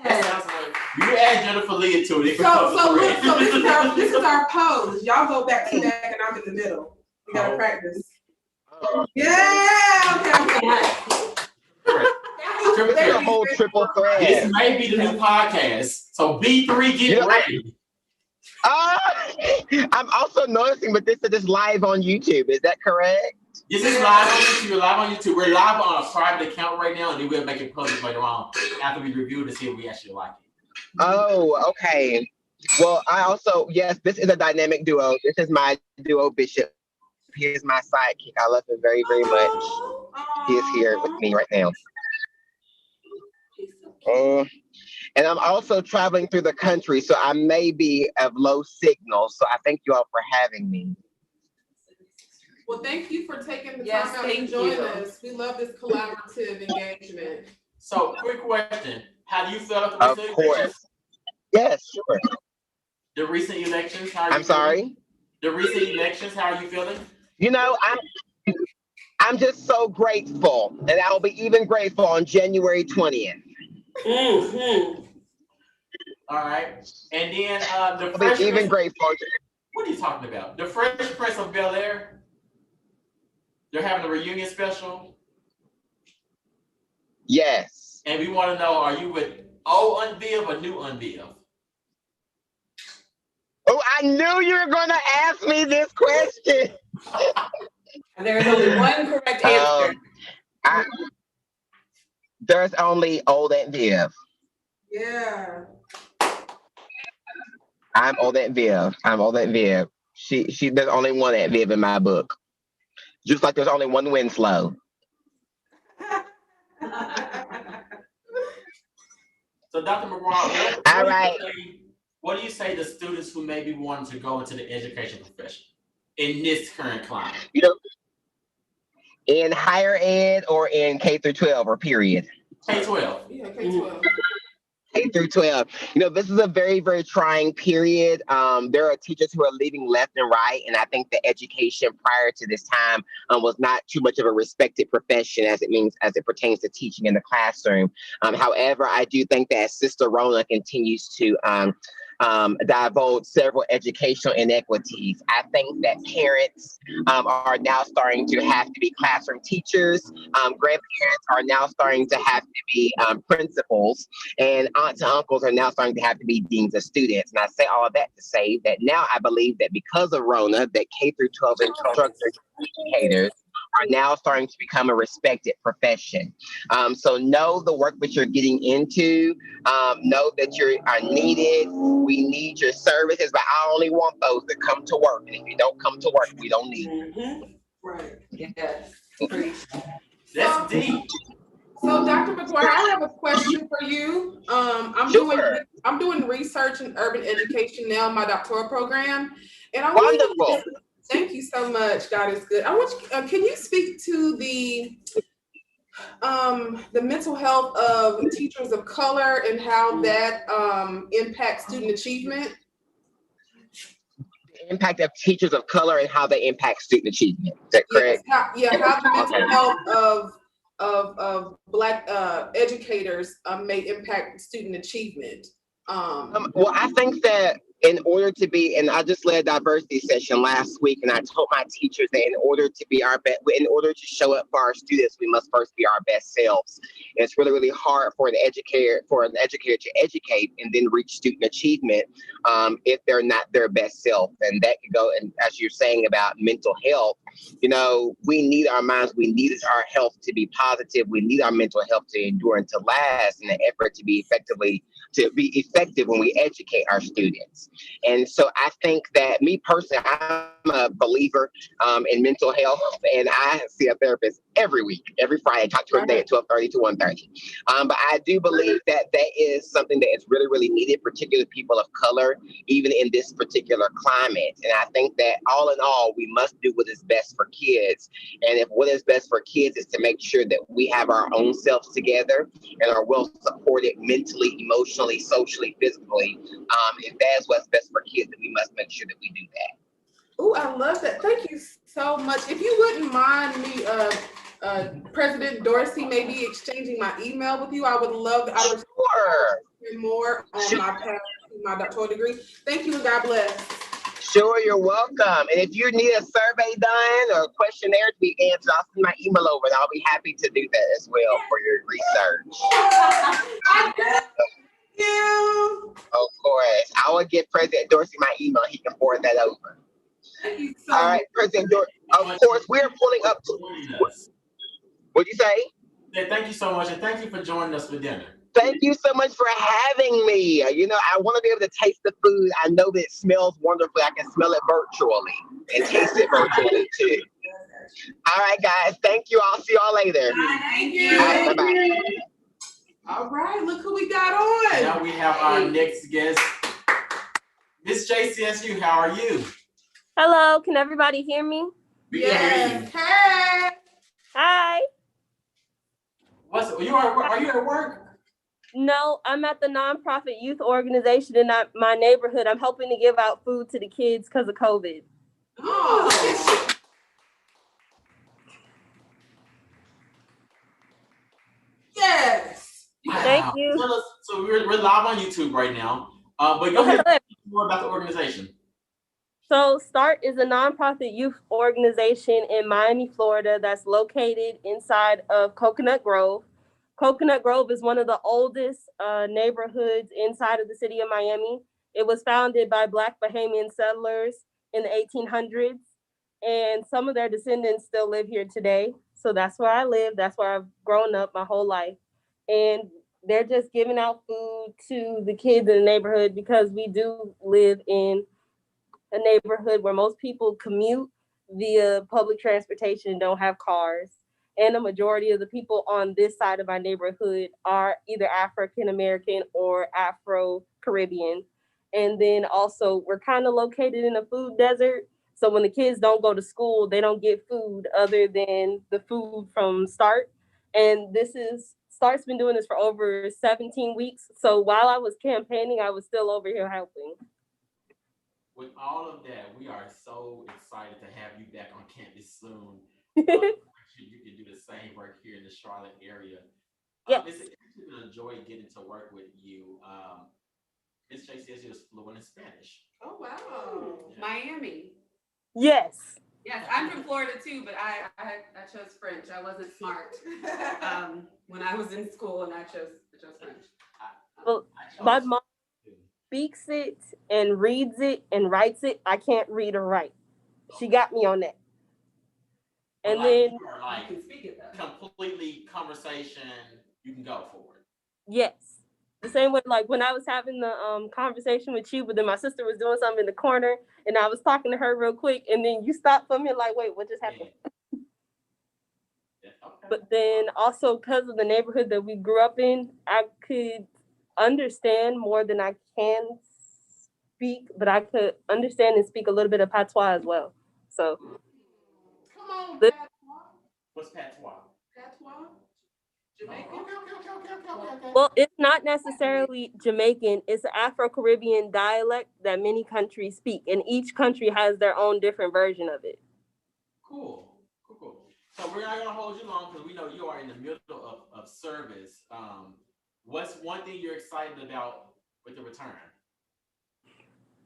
That sounds like you add Jennifer Lee to it. It So becomes a look, threat. so this is our pose. Y'all go back to back and I'm in the middle. We gotta practice. Yeah, okay. Triple They're a threat. whole triple threat. This may be the new podcast. So B3, get Yeah. ready. I'm also noticing, but this is live on YouTube. Is that correct? This is live on YouTube. We're live on YouTube. We're live on a private account right now, and then we'll make it public later on after we review it to see if we actually like it. Oh, okay. Well, I also, yes, this is a dynamic duo. This is my duo, Bishop. He is my sidekick. I love him very, very much. He is here with me right now. And I'm also traveling through the country, so I may be of low signal. So I thank you all for having me. Well, thank you for taking the Yes, time out to thank join you. us. We love this collaborative engagement. So, quick question. How do you feel about Of the recent course. elections? Yes, sure. The recent elections, how are you I'm feeling? sorry. The recent elections, how are you feeling? You know, I'm just so grateful, and I'll be even grateful on January 20th. Mm-hmm. All right. And then the I'll Fresh be even Prince, grateful. what are you talking about? The Fresh Prince of Bel-Air, they're having a reunion special. Yes. And we want to know, are you with old Unviv or new Unviv? Oh, I knew you were going to ask me this question. There is only one correct answer. There's only old Aunt Viv. Yeah. I'm old Aunt Viv. I'm old Aunt Viv. There's only one Aunt Viv in my book. Just like there's only one Winslow. So, Dr. McGraw, All right. what do you say to students who may be wanting to go into the education profession in this current climate? You know, in higher ed or in K through 12 or period? K-12. Yeah, K-12. K through 12. You know, this is a very, very trying period. There are teachers who are leaving left and right, and I think the education prior to this time was not too much of a respected profession as it pertains to teaching in the classroom. However, I do think that as Sister Rona continues to divulge several educational inequities, I think that parents are now starting to have to be classroom teachers. Grandparents are now starting to have to be principals, and aunts and uncles are now starting to have to be deans of students. And I say all of that to say that now I believe that because of Rona, that K through 12 instructors, educators are now starting to become a respected profession. So know the work that you're getting into. Know that you are needed. We need your services, but I only want those that come to work. And if you don't come to work, we don't need you. Mm-hmm. Right. Yes. That's deep. So, Dr. McGuire, I have a question for you. Sure. I'm doing research in urban education now, my doctoral program, and I Wonderful. thank you so much. God is good. I want you, can you speak to the mental health of teachers of color and how that impacts student achievement? The impact of teachers of color and how they impact student achievement. Is that correct? Yes, how the mental health of Black educators may impact student achievement. Well, I think that in order to be, and I just led a diversity session last week, and I told my teachers that in order to be our best, in order to show up for our students, we must first be our best selves. And it's really, really hard for an educator to educate and then reach student achievement if they're not their best self. And that could go, and as you're saying about mental health, you know, we need our minds, we need our health to be positive, we need our mental health to endure and to last in an effort to be effective when we educate our students. And so I think that me personally, I'm a believer in mental health, and I see a therapist every week, every Friday. Talk to her today at 12:30 to 1:30. But I do believe that that is something that is really, really needed, particularly people of color, even in this particular climate. And I think that all in all, we must do what is best for kids. And if what is best for kids is to make sure that we have our own selves together and are well supported mentally, emotionally, socially, physically, if that's what's best for kids, then we must make sure that we do that. Oh, I love that. Thank you so much. If you wouldn't mind me, President Dorsey, maybe exchanging my email with you, I would love the opportunity to hear more on my path to my doctoral degree. Thank you and God bless. Sure, you're welcome. And if you need a survey done or a questionnaire to be answered, I'll send my email over and I'll be happy to do that as well for your research. Thank you. Of course. I will give President Dorsey my email. He can forward that over. Thank you so All much. right, President Dorsey. Of course, we're pulling up to. What'd you say? Yeah, thank you so much, and thank you for joining us for dinner. Thank you so much for having me. You know, I want to be able to taste the food. I know that it smells wonderful. I can smell it virtually and taste it virtually too. All right, guys. Thank you. I'll see y'all later. Thank you. All right, bye-bye. All right, look who we got on. Now we have our next guest, Miss JCSU. How are you? Hello, can everybody hear me? We can hear you. Hey. Hi. Are you at work? No, I'm at the nonprofit youth organization in my neighborhood. I'm helping to give out food to the kids because of COVID. Oh. Yes. Thank you. So we're live on YouTube right now. But go ahead. More about the organization. So START is a nonprofit youth organization in Miami, Florida that's located inside of Coconut Grove. Coconut Grove is one of the oldest neighborhoods inside of the city of Miami. It was founded by Black Bahamian settlers in the 1800s, and some of their descendants still live here today. So that's where I live. That's where I've grown up my whole life. And they're just giving out food to the kids in the neighborhood because we do live in a neighborhood where most people commute via public transportation and don't have cars. And the majority of the people on this side of my neighborhood are either African American or Afro Caribbean. And then also we're kind of located in a food desert. So when the kids don't go to school, they don't get food other than the food from START. And START's been doing this for over 17 weeks. So while I was campaigning, I was still over here helping. With all of that, we are so excited to have you back on campus soon. You can do the same work here in the Charlotte area. Yes. It's actually been a joy getting to work with you. Ms. JCSU is fluent in Spanish. Oh, wow. Yeah. Miami. Yes. Yes, I'm from Florida too, but I chose French. I wasn't smart when I was in school, and I chose French. Well, my mom speaks it and reads it and writes it. I can't read or write. She got me on that. And then you are like you can speak it though. completely conversation, you can go for it. yes, the same way like when I was having the conversation with you, but then my sister was doing something in the corner, and I was talking to her real quick, and then you stopped for me like, wait, what just happened? Yeah, okay. But then also because of the neighborhood that we grew up in, I could understand more than I can speak, but I could understand and speak a little bit of patois as well. So Come on, The- Patois. What's patois? Patois? Jamaican? Okay. well, it's not necessarily Jamaican. It's an Afro-Caribbean dialect that many countries speak, and each country has their own different version of it. Cool. So we're not gonna hold you long because we know you are in the middle of service. What's one thing you're excited about with the return?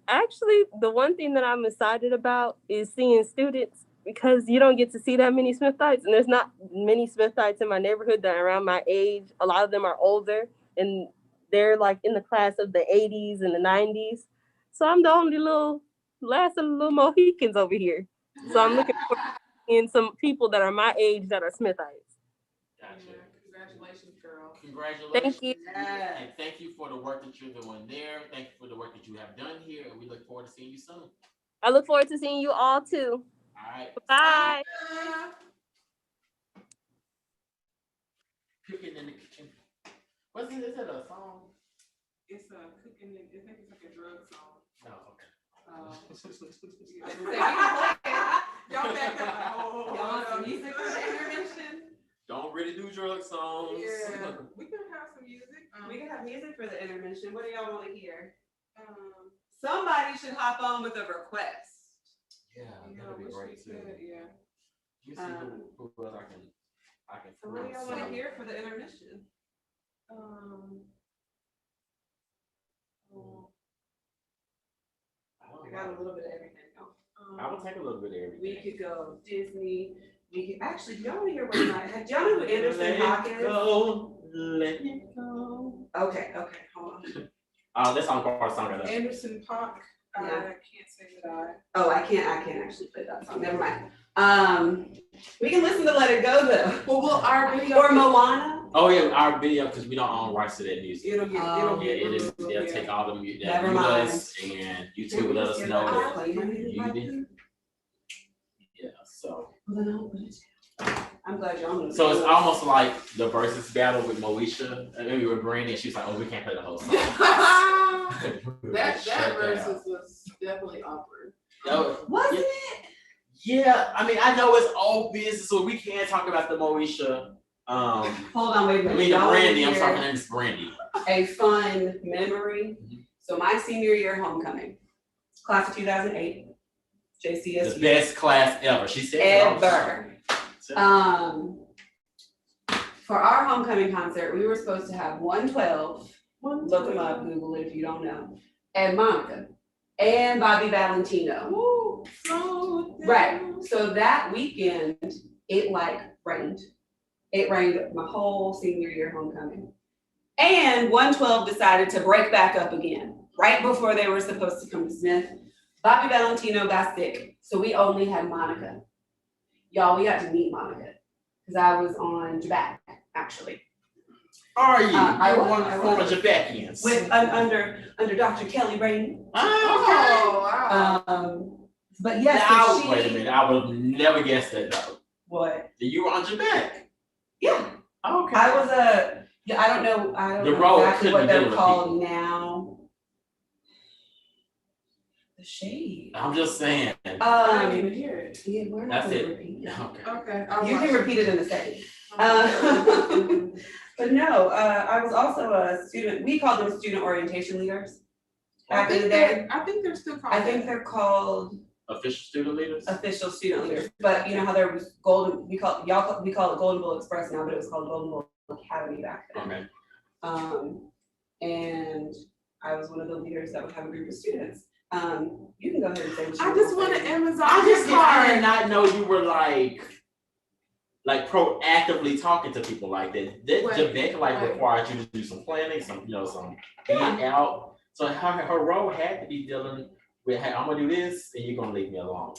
Actually, the one thing that I'm excited about is seeing students, because you don't get to see that many Smithites, and there's not many Smithites in my neighborhood that are around my age. A lot of them are older, and they're like in the class of the 80s and the 90s. So I'm the only last of the little Mohicans over here. So I'm looking for in some people that are my age that are Smithites. Gotcha. Congratulations, girl. Congratulations. Thank you. And thank you for the work that you're doing there. Thank you for the work that you have done here, and we look forward to seeing you soon. I look forward to seeing you all too. All right. Bye. Cooking in the kitchen. What's it? Is it a song? It's a cooking, I think it's like a drug song. No, okay. Y'all back up. Y'all want some music for the intermission? Don't really do drug songs. Yeah, we can have some music. We can have music for the intermission. What do y'all want to hear? Um, Somebody should hop on with a request. Yeah, you know, that'd be what great she too. said, yeah. You see who else I can. So what do y'all want to hear for the intermission? Um, I got a little bit of everything. I will take a little bit of everything. We could go Disney. We could actually. Do y'all want to hear what I? Do y'all know who Anderson Let Hawk it is? go, let it go. Okay, hold on. That's on part of the song. Right there. Anderson Paak, I Yeah. can't say that Oh, I can't actually play that song. Never mind. We can listen to Let It Go though. Well, will our video Or Moana. Oh yeah, our video because we don't own rights to that music. It'll get, Oh, it'll Yeah, get. they'll take all the music. Never mind. And YouTube will let us know that you did. Yeah, so. I'm glad y'all know. So it's almost like the versus battle with Moesha, and maybe with Brandy, and she's like, "Oh, we can't play the whole song." That Shut versus was definitely awkward. down. Wasn't it? Yeah, I mean, I know it's all business, so we can't talk about the Moesha. Hold on, wait a I minute. mean, the Y'all wanna Brandy. I'm hear sorry, her name is Brandy. A fun memory. Mhm. So my senior year homecoming, class of 2008, The JCSU. best class ever. She said it all the time. Ever. For our homecoming concert, we were supposed to have 112. Look them up, Google it if you don't know. And Monica and Bobby Valentino. Woo, slow down. Right. So that weekend, it rained. It rained my whole senior year homecoming. And 112 decided to break back up again, right before they were supposed to come to Smith. Bobby Valentino got sick, so we only had Monica. Y'all, we got to meet Monica, because I was on Jabat, actually. Are you? I You're was, one I former was. Jabakians. With, under Dr. Kelly Rainey. Oh, wow. But yes, Now, so she. wait a minute. I would have never guessed that though. What? You were on Jabak. Yeah, Okay. I was yeah, I don't know The role exactly what couldn't they're deal with called now. The shade. I'm just saying. I didn't even hear it. Yeah, we're not That's gonna it. repeat it. Okay. Okay. You can repeat it in a second. But no, I was also a student, we called them student orientation leaders. Back in the day, I think they're still called. I think they're called Official student leaders. official student leaders, but you know how there was Golden, we call it Golden Bull Express now, but it was called Golden Bull Academy back then. Okay. And I was one of the leaders that would have a group of students. You can go ahead and say what you I just want to an say. Amazon I gift did card. not know you were like proactively talking to people like that. That Right, Jabak right. required you to do some planning, some being out. So her role had to be dealing with, hey, I'm gonna do this, and you're gonna leave me alone.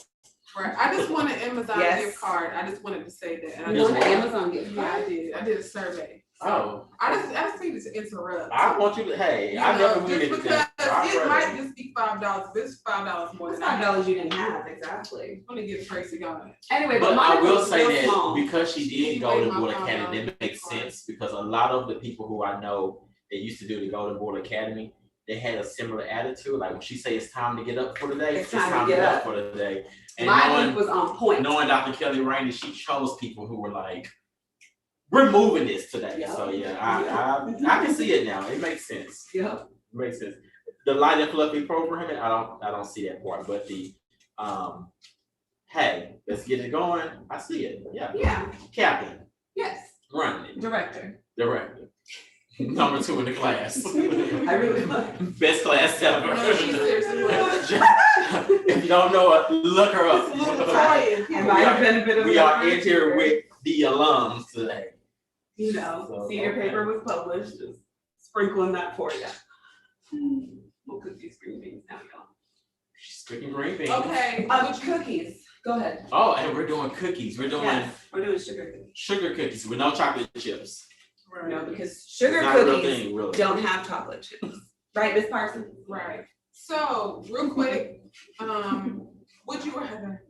Right. I just want an Amazon Yes. gift card. I just wanted to say that. And I You just want an Amazon gift Yeah, I card? did. I did a survey. Oh, I just need to interrupt. I want you to. Hey, You I know, never win just anything. because So I it pray might that- just be $5. This is $5 more It's than I have. $5 you didn't have, exactly. I'm gonna get Tracy going. Anyway, But I Monica will was say real that small. because she did She Golden made my Board phone Academy, down. that makes sense because a lot of the people who I know that used to do the Golden Board Academy, they had a similar attitude. Like when she say it's time to get up for the day, It's time to get up. for the day. And My knowing, group was on point. knowing Dr. Kelly Rainey, she chose people who were like, we're moving this today. Yeah. So yeah, I can see it now. It makes sense. Yep. It makes sense. The light and fluffy programming, I don't see that part. But the hey, let's get it going. I see it. Yeah. Yeah, Captain, yes, running it. director. Director. Number 2 in the class. I really like. Best class ever. No, she's seriously If you don't know her, look her up. And my benefit of We are the in here with the alums today. You know, So, senior okay. paper was published, just sprinkling that for you. We'll cook these green beans now, y'all. She's cooking green beans. Okay. Cookies, go ahead. Oh, and we're doing cookies. We're doing Yes, we're doing sugar cookies. sugar cookies with no chocolate chips. Right. No, because sugar It's not a real cookies thing, really. don't have chocolate chips. Right, Miss Parsons? Right. So, real quick, would you rather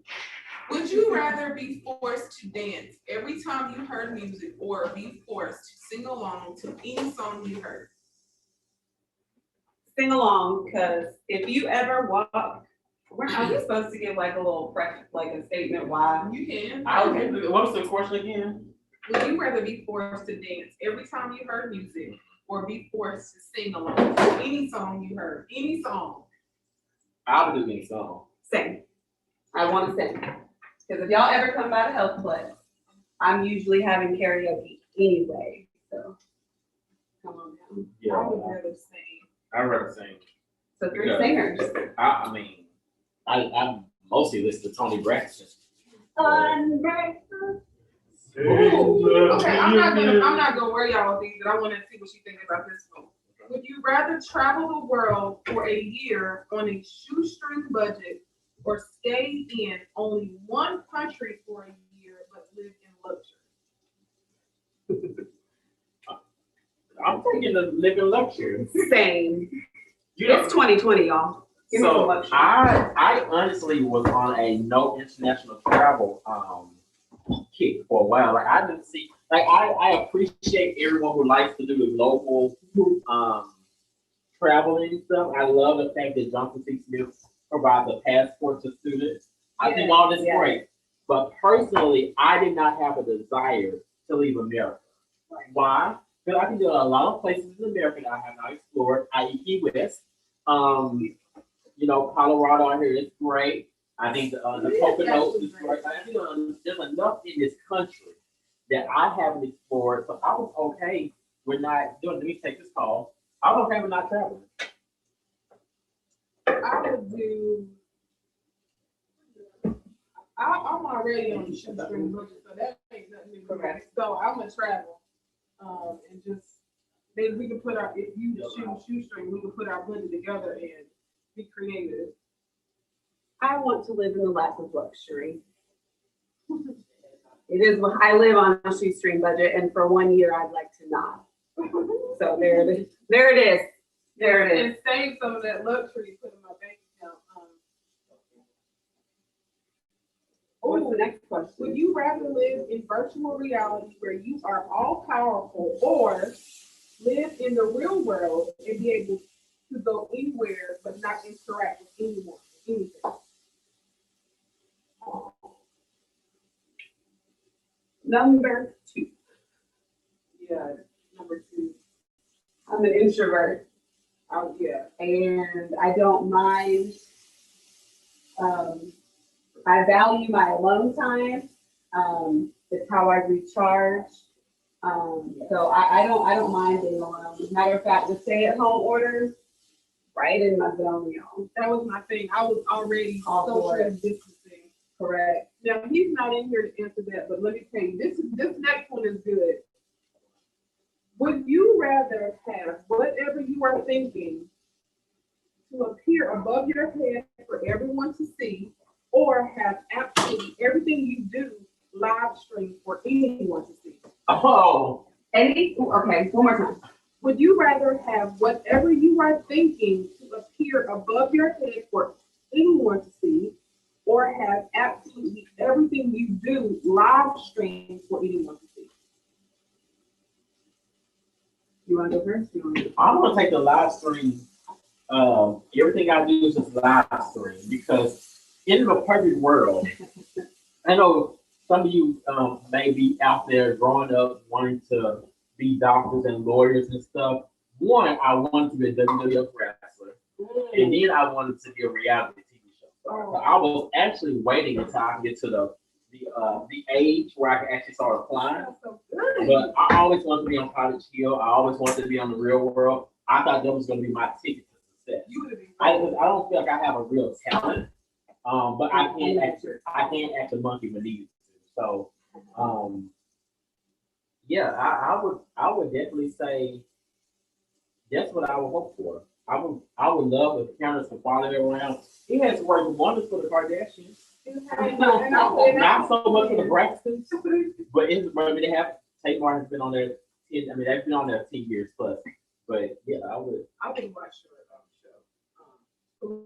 Would you rather be forced to dance every time you heard music or be forced to sing along to any song you heard? Sing along, because if you ever walk, are we supposed to give like a little like a statement why? You can. What was the question again? Would you rather be forced to dance every time you heard music or be forced to sing along to any song you heard? Any song. I would do any song. Sing. I want to sing. Because if y'all ever come by the health club, I'm usually having karaoke anyway. So come on down. Yeah, I would rather sing. I'd rather sing. So 3 Yeah. singers. I mean, I mostly listen to Tony Braxton. Unbreakable. Ooh, okay, I'm not gonna worry y'all with these, but I want to see what you think about this one. Would you rather travel the world for a year on a shoestring budget or stay in only one country for a year but live in luxury? I'm taking the living luxury. Same. You know, It's 2020, y'all. Give me some so luxury. I honestly was on a no international travel kick for a while. Like I didn't see, like I appreciate everyone who likes to do the local traveling and stuff. I love the fact that Johnson C. Smith provides a passport to students. I think all this is great. But personally, I did not have a desire to leave America. Why? Because I can go to a lot of places in America that I have not explored, i.e. Key West. You know, Colorado out here is great. I think the Poconos is great. I think there's enough in this country that I haven't explored, so I was okay with not doing. Let me take this call. I was okay with not traveling. I would do. I'm already on the shoestring budget, so that ain't nothing new. Correct. So I'm gonna travel, and just maybe we can put our, if you choose shoestring, we can put our budget together and be creative. I want to live in the lap of luxury. It is, I live on a shoestring budget, and for 1 year, I'd like to not. So there it is. There it is. There it is. And save some of that luxury, put in my bank account. What's the next question? Would you rather live in virtual reality where you are all powerful, or live in the real world and be able to go anywhere but not interact with anyone, anything? Number 2. Yeah, number 2. I'm an introvert, Oh, yeah. and I don't mind. I value my alone time. It's how I recharge. So I don't mind being alone. Matter of fact, the stay-at-home orders, right in my zone, y'all. That was my thing. I was already All for social it. distancing. Correct. Now, he's not in here to answer that, but let me tell you, this next one is good. Would you rather have whatever you are thinking to appear above your head for everyone to see, or have absolutely everything you do live streamed for anyone to see? Oh, Okay, one more time. Would you rather have whatever you are thinking to appear above your head for anyone to see, or have absolutely everything you do live streamed for anyone to see? You want to go first? I'm gonna take the live stream. Everything I do is just live stream because in the perfect world, I know some of you may be out there growing up wanting to be doctors and lawyers and stuff. One, I wanted to be a WWF wrestler, and then I wanted to be a reality TV show. So I was actually waiting until I can get to the age where I can actually start applying. That's so good. But I always wanted to be on College Hill. I always wanted to be on the Real World. I thought that was going to be my ticket to success. You would have been. I don't feel like I have a real talent, but I can act a monkey when needed to. So, yeah, I would definitely say that's what I would hope for. I would love if cameras could follow around. It has worked wonders for the Kardashians. Not so much for the Braxtons, but it's they have Tate Martin has been on there. They've been on there 10 years plus. But yeah, I would. I didn't watch your show.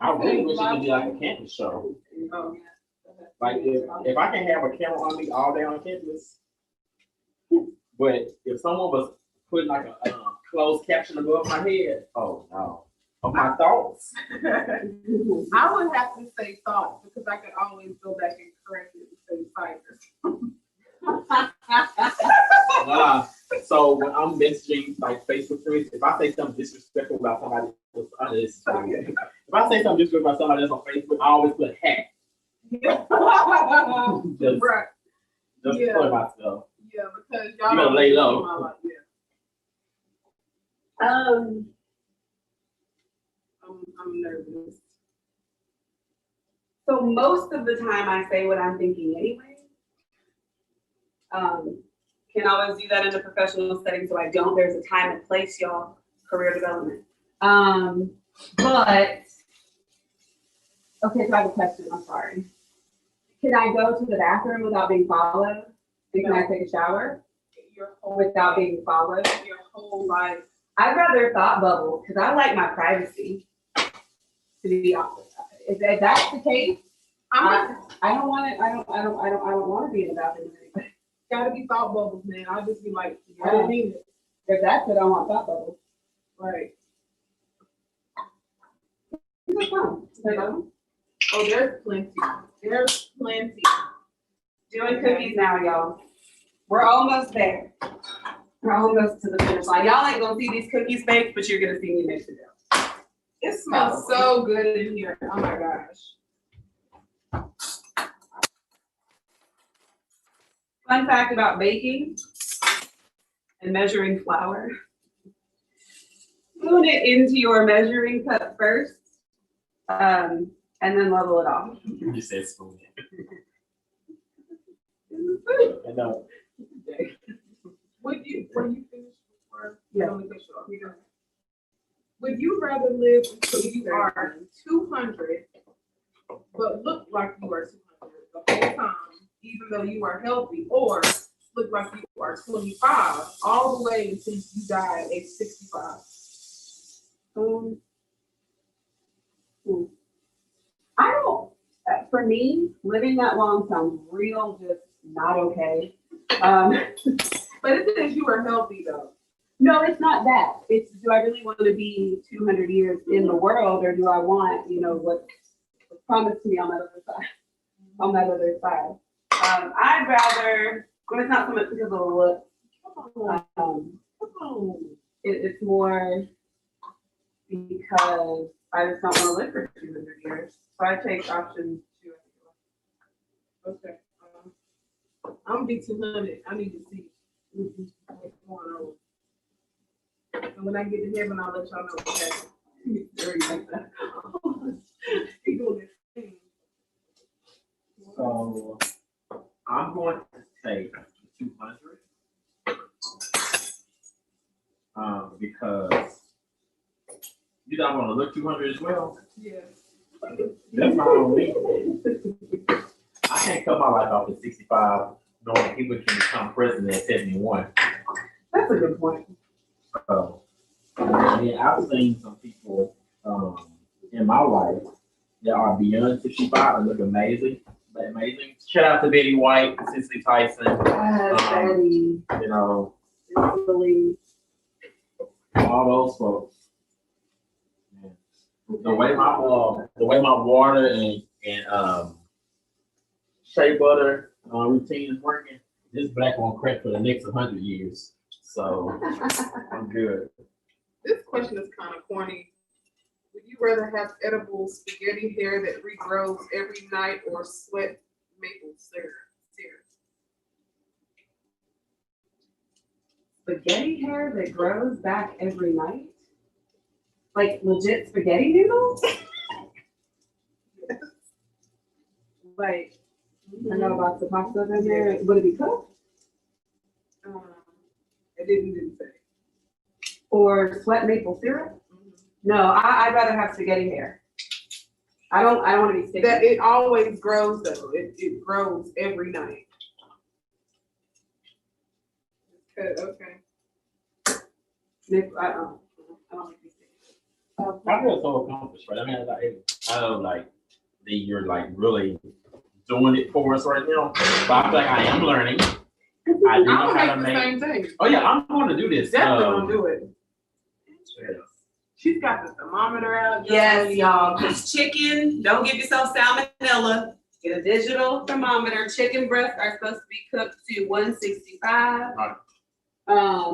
I really wish it could be like a campus show. Oh, Like if I can have a camera on me all day on campus, but if someone was putting like a closed caption above my head, oh no, of my thoughts. I would have to say thoughts because I could always go back and correct it and say So when I'm messaging like Facebook friends, if I say something disrespectful about somebody else, if I say something disrespectful about somebody else on Facebook, I always put hack. Just, Right. just Yeah. for myself. Yeah, because You y'all gotta don't lay see low. my life. Yeah, I'm nervous. So most of the time I say what I'm thinking anyway. Can always do that in a professional setting, so I don't. There's a time and place, y'all. Career development. But okay, so I have a question. I'm sorry. Can I go to the bathroom without being followed? And can I take a shower Your whole without being followed? your whole life. I'd rather thought bubble because I like my privacy. To be honest, if that's the case, I don't want it. I don't want to be in the bathroom with anybody. Gotta be thought bubbles, man. I'll just be like, I don't mean it. If that's it, I want thought bubbles. Right. These are fun. Oh, there's plenty. There's plenty. Doing cookies now, y'all. We're almost there. We're almost to the finish line. Y'all ain't gonna see these cookies baked, but you're gonna see me mix it up. It smells so good in here. Oh my gosh. Fun fact about baking and measuring flour. Spoon it into your measuring cup first, and then level it off. You just said spoon. I know. Would you, when you finish before? Yeah. Let me make sure. You know. Would you rather live until you are 200, but look like you are 200 the whole time, even though you are healthy, or look like you are 25 all the way until you die at age 65? I don't, for me, living that long sounds real just not okay. But it says you are healthy though. No, it's not that. It's, do I really want to be 200 years in the world, or do I want, what's promised to me on that other side? On that other side. I'd rather, well, it's not so much because of the look. It's more because I just don't want to live for 200 years. So I take option 2. Okay. I'm gonna be 200. I need to see what's going on. And when I get to heaven, I'll let y'all know what happened. Dirty like that. He doing this thing. So I'm going to say 200. Because you don't want to look 200 as well. Yeah. That's my own reason. I can't cut my life off at 65, knowing people can become president at 71. That's a good point. Yeah, I've seen some people in my life that are beyond 65 and look amazing. Shout out to Betty White, Cicely Tyson. Betty. Cicely. All those folks. Man. The way my water and shea butter routine is working, this black won't crack for the next 100 years. So I'm good. This question is kind of corny. Would you rather have edible spaghetti hair that regrows every night or sweat maple syrup? Spaghetti hair that grows back every night? Like legit spaghetti noodles? Like, I know about the pasta in there. Would it be cooked? It didn't say. Or sweat maple syrup? No, I'd rather have spaghetti hair. I don't want to be sticky. That it always grows though. It grows every night. Okay. I don't want to be sticky. I feel so accomplished, right? I mean, I know like that you're like really doing it for us right now. But I feel like I am learning. I do know I'm how gonna to make the make. same thing. Oh yeah, I'm going to do this. Definitely gonna do it. Yeah. She's got the thermometer out. just Yes, ready. y'all, because chicken, don't give yourself salmonella. Get a digital thermometer. Chicken breasts are supposed to be cooked to 165. Right.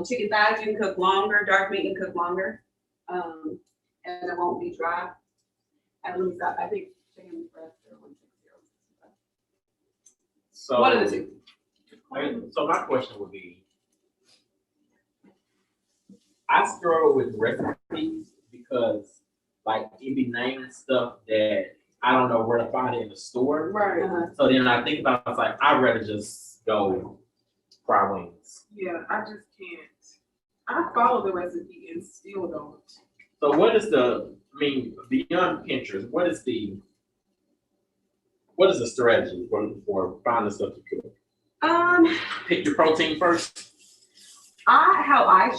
Chicken thighs you can cook longer, dark meat you can cook longer. And it won't be dry. At least I think chicken breasts are 160. So One of the two. So my question would be, I struggle with recipes because like it be naming stuff that I don't know where to find it in the store. Right. So then I think about it, it's like I'd rather just go fry wings. Yeah, I just can't. I follow the recipe and still don't. So what is beyond Pinterest, what is the strategy for finding stuff to cook? Pick your protein first. How I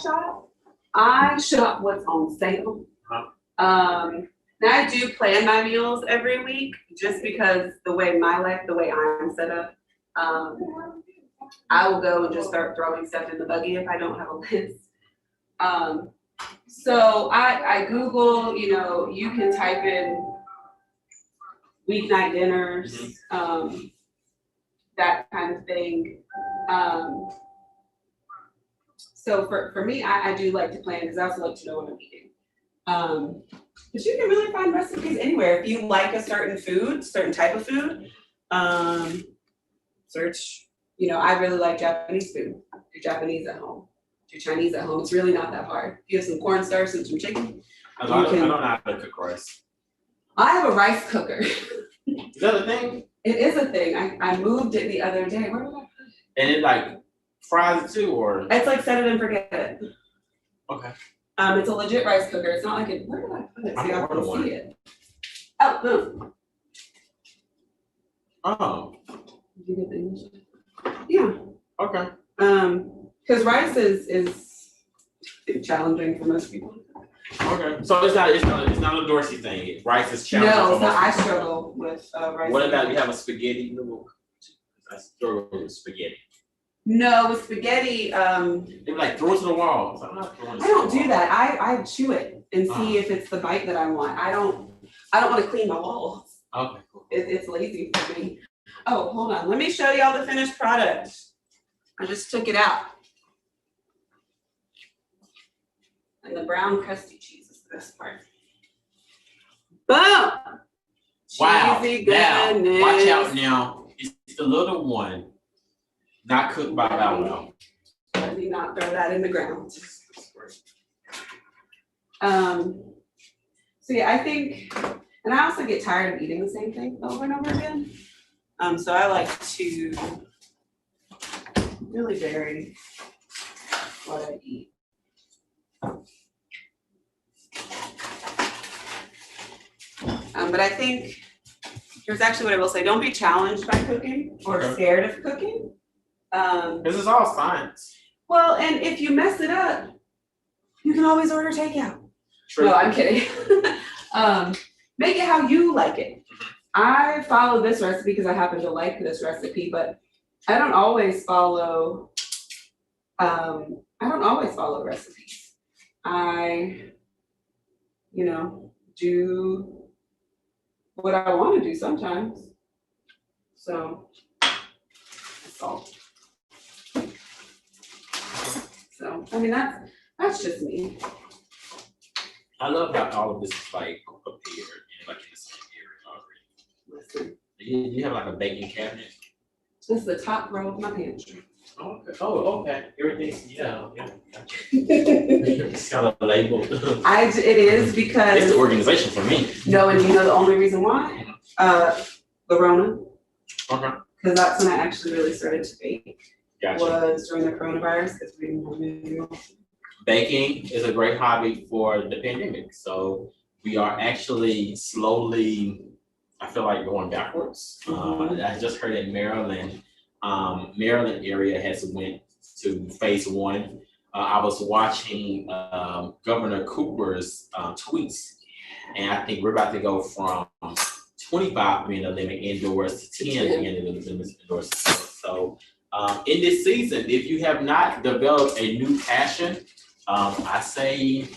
shop what's on sale. Now I do plan my meals every week just because the way I'm set up. I will go and just start throwing stuff in the buggy if I don't have a list. So I Google, you can type in weeknight dinners, that kind of thing. So for me, I do like to plan because I also like to know what I'm eating. But you can really find recipes anywhere. If you like a certain type of food, search, I really like Japanese food. Do Japanese at home. Do Chinese at home. It's really not that hard. You have some cornstarch and some chicken. I don't know how to cook rice. I have a rice cooker. Is that a thing? It is a thing. I moved it the other day. Where did I put it? And it like fries it too, or? It's like set it and forget it. Okay. It's a legit rice cooker. It's not like it. Where did I put it? I See, I ordered can one. see it. Oh, boom. Oh, Did you get the English? Yeah. okay. Because rice is challenging for most people. Okay. So it's not a Dorsey thing. Rice is challenging. No, for so most I people. struggle with rice. What about you have a spaghetti noodle? I struggle with spaghetti. No, with spaghetti, They be like throw it to the wall. So I'm not throwing it I to don't the do wall. that. I chew it and see if it's the bite that I want. I don't want to clean my walls. Okay, cool. It's lazy for me. Oh, hold on. Let me show y'all the finished product. I just took it out. And the brown crusty cheese is the best part. Boom! Wow. Cheesy Now, goodness. watch out now. It's the little one, not cooked by Bow Wow. Let me not throw that in the ground. So yeah, I think, and I also get tired of eating the same thing over and over again. So I like to really vary what I eat. But I think, here's actually what I will say, don't be challenged by cooking or Okay. scared of cooking. This is all science. Well, and if you mess it up, you can always order takeout. True. No, I'm kidding. Make it how you like it. I follow this recipe because I happen to like this recipe, but I don't always follow recipes. I, do what I want to do sometimes. So that's all. So, I mean, that's just me. I love how all of this is like prepared and like in the same area already. Listen, You have like a baking cabinet. this is the top row of my pantry. Okay. Oh, okay. Everything's yeah. It's kind of labeled. It is It's because, the organization for me. no, and you know the only reason why? The Rona, Okay. because that's when I actually really started to bake, Gotcha. was during the coronavirus, because we didn't have any. Baking is a great hobby for the pandemic. So we are actually slowly, I feel like going backwards. I just heard that Maryland area has went to phase 1. I was watching Governor Cooper's tweets, and I think we're about to go from 25 being the limit indoors to 10 being the limit indoors. So in this season, if you have not developed a new passion, I say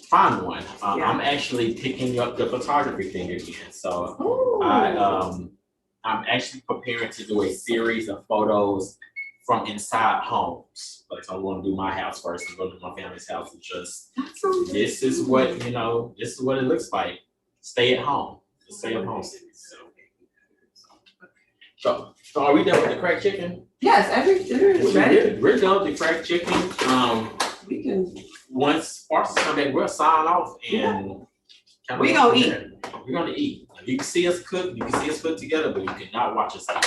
find one. I'm actually picking up the photography thing again. So I'm actually preparing to do a series of photos from inside homes. Like, so I want to do my house first and go to my family's house and just, this is what, you know, this is what it looks like. Stay at home. The stay at home series. So are we done with the cracked chicken? Yes, every dinner is ready. We're done with the cracked chicken. We can. Once Sparks come back, we'll sign off and we gonna eat. We're gonna eat. You can see us cook. You can see us cook together, but you cannot watch us eat.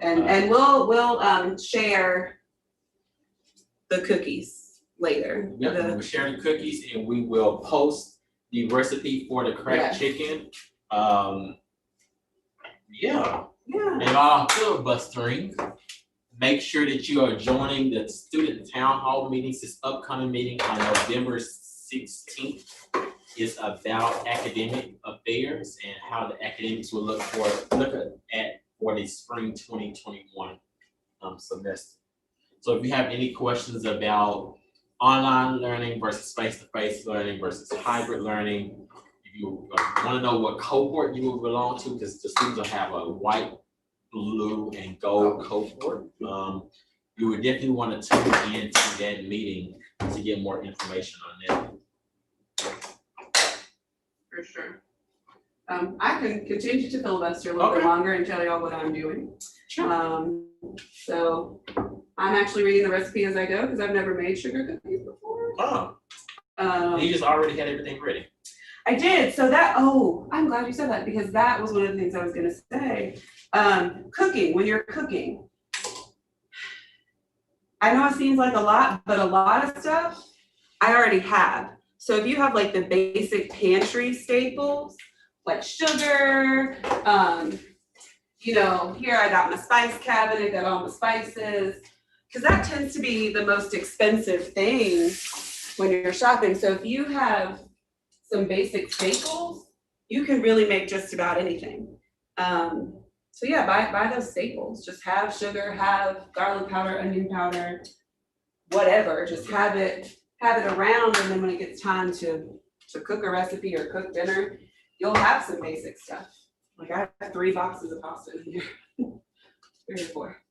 And we'll share the cookies later. Yep, we're sharing cookies and we will post the recipe for the cracked chicken. Yeah. And all filibustering, make sure that you are joining the student town hall meetings. This upcoming meeting on November 16th is about academic affairs and how the academics will look at for the spring 2021 semester. So if you have any questions about online learning versus face-to-face learning versus hybrid learning, if you want to know what cohort you will belong to, because the students will have a white, blue, and gold cohort, you would definitely want to tune into that meeting to get more information on that. For sure. I can continue to filibuster a little bit longer and tell y'all what I'm doing. Sure. So I'm actually reading the recipe as I go because I've never made sugar cookies before. You just already had everything ready. I did. So I'm glad you said that because that was one of the things I was gonna say. Cooking, when you're cooking, I know it seems like a lot, but a lot of stuff I already have. So if you have like the basic pantry staples, like sugar, here I got my spice cabinet, got all my spices, because that tends to be the most expensive thing when you're shopping. So if you have some basic staples, you can really make just about anything. So yeah, buy those staples. Just have sugar, have garlic powder, onion powder, whatever. Just have it around, and then when it gets time to cook a recipe or cook dinner, you'll have some basic stuff. Like I have 3 boxes of pasta in here. 3 or 4.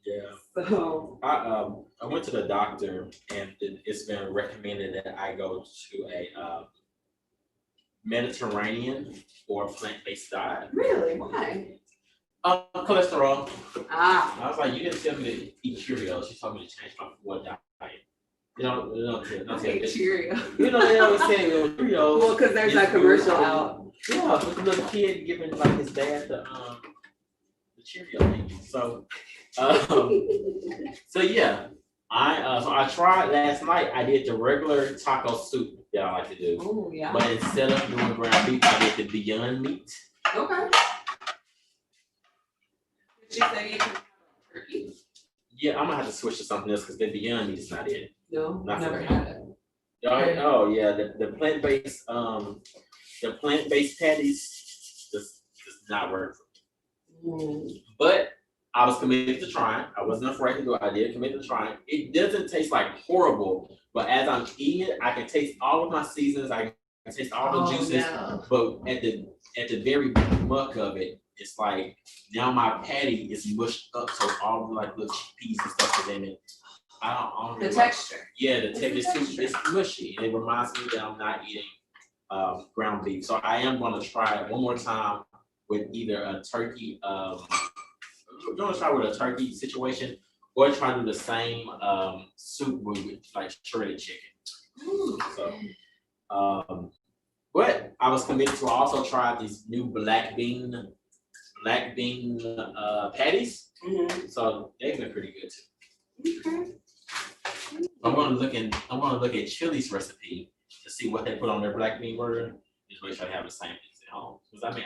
Yeah. So I went to the doctor and it's been recommended that I go to a Mediterranean or plant-based diet. really, why? Cholesterol. I was like, you didn't tell me to eat Cheerios. You told me to change my food diet. Cheerio. They always say Cheerios. Well, because there's that commercial out. Yeah, with the little kid giving like his dad the Cheerio thing. So, yeah, I tried last night. I did the regular taco soup that I like to do. Oh yeah. But instead of doing ground beef, I did the Beyond Meat. Okay. Did you say you can have turkey? Yeah, I'm gonna have to switch to something else because the Beyond Meat is not it. No, Not never for had it. Oh yeah, the plant-based patties does not work for me. But I was committed to trying. I wasn't afraid to do it. I did commit to trying. It doesn't taste like horrible, but as I'm eating it, I can taste all of my seasons. I can taste all the juices. No. But at the very muck of it, it's like now my patty is mushed up, so all the like little chickpeas and stuff is in it. I don't the texture. Yeah, the texture is mushy. It reminds me that I'm not eating ground beef. So I am gonna try it one more time with either a turkey. I'm gonna try with a turkey situation, or try to do the same soup with like shredded chicken. So, but I was committed to also try these new black bean patties. So they've been pretty good too. Okay. I'm gonna look at Chili's recipe to see what they put on their black bean burger. Just make sure they have the same things at home. Because I think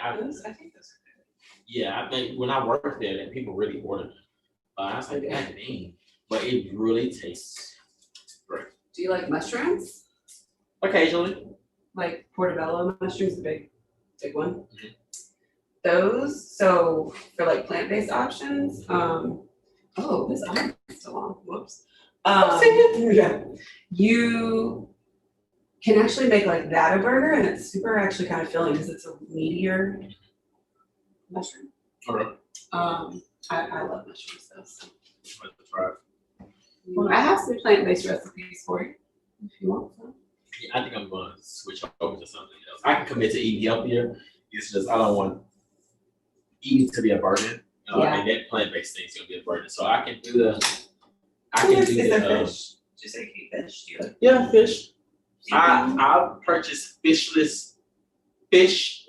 that's good. Yeah, I think when I worked there, that people really ordered it. I was like, black bean, but it really tastes great. Do you like mushrooms? Occasionally. Like portobello mushrooms, big. big one. Mhm. Those, so for like plant-based options, oh, this arm is so long, whoops. Yeah, you can actually make like that a burger, and it's super actually kind of filling because it's a meatier mushroom. Okay. I love mushrooms though, so. Let's try it. I have some plant-based recipes for you, if you want some. Yeah, I think I'm gonna switch over to something else. I can commit to eating healthier. It's just I don't want eating to be a burden. Yeah. And that plant-based thing's gonna be a burden. So I can do the It's a fish. Just like eat fish, do it. Yeah, fish. I purchased fishless fish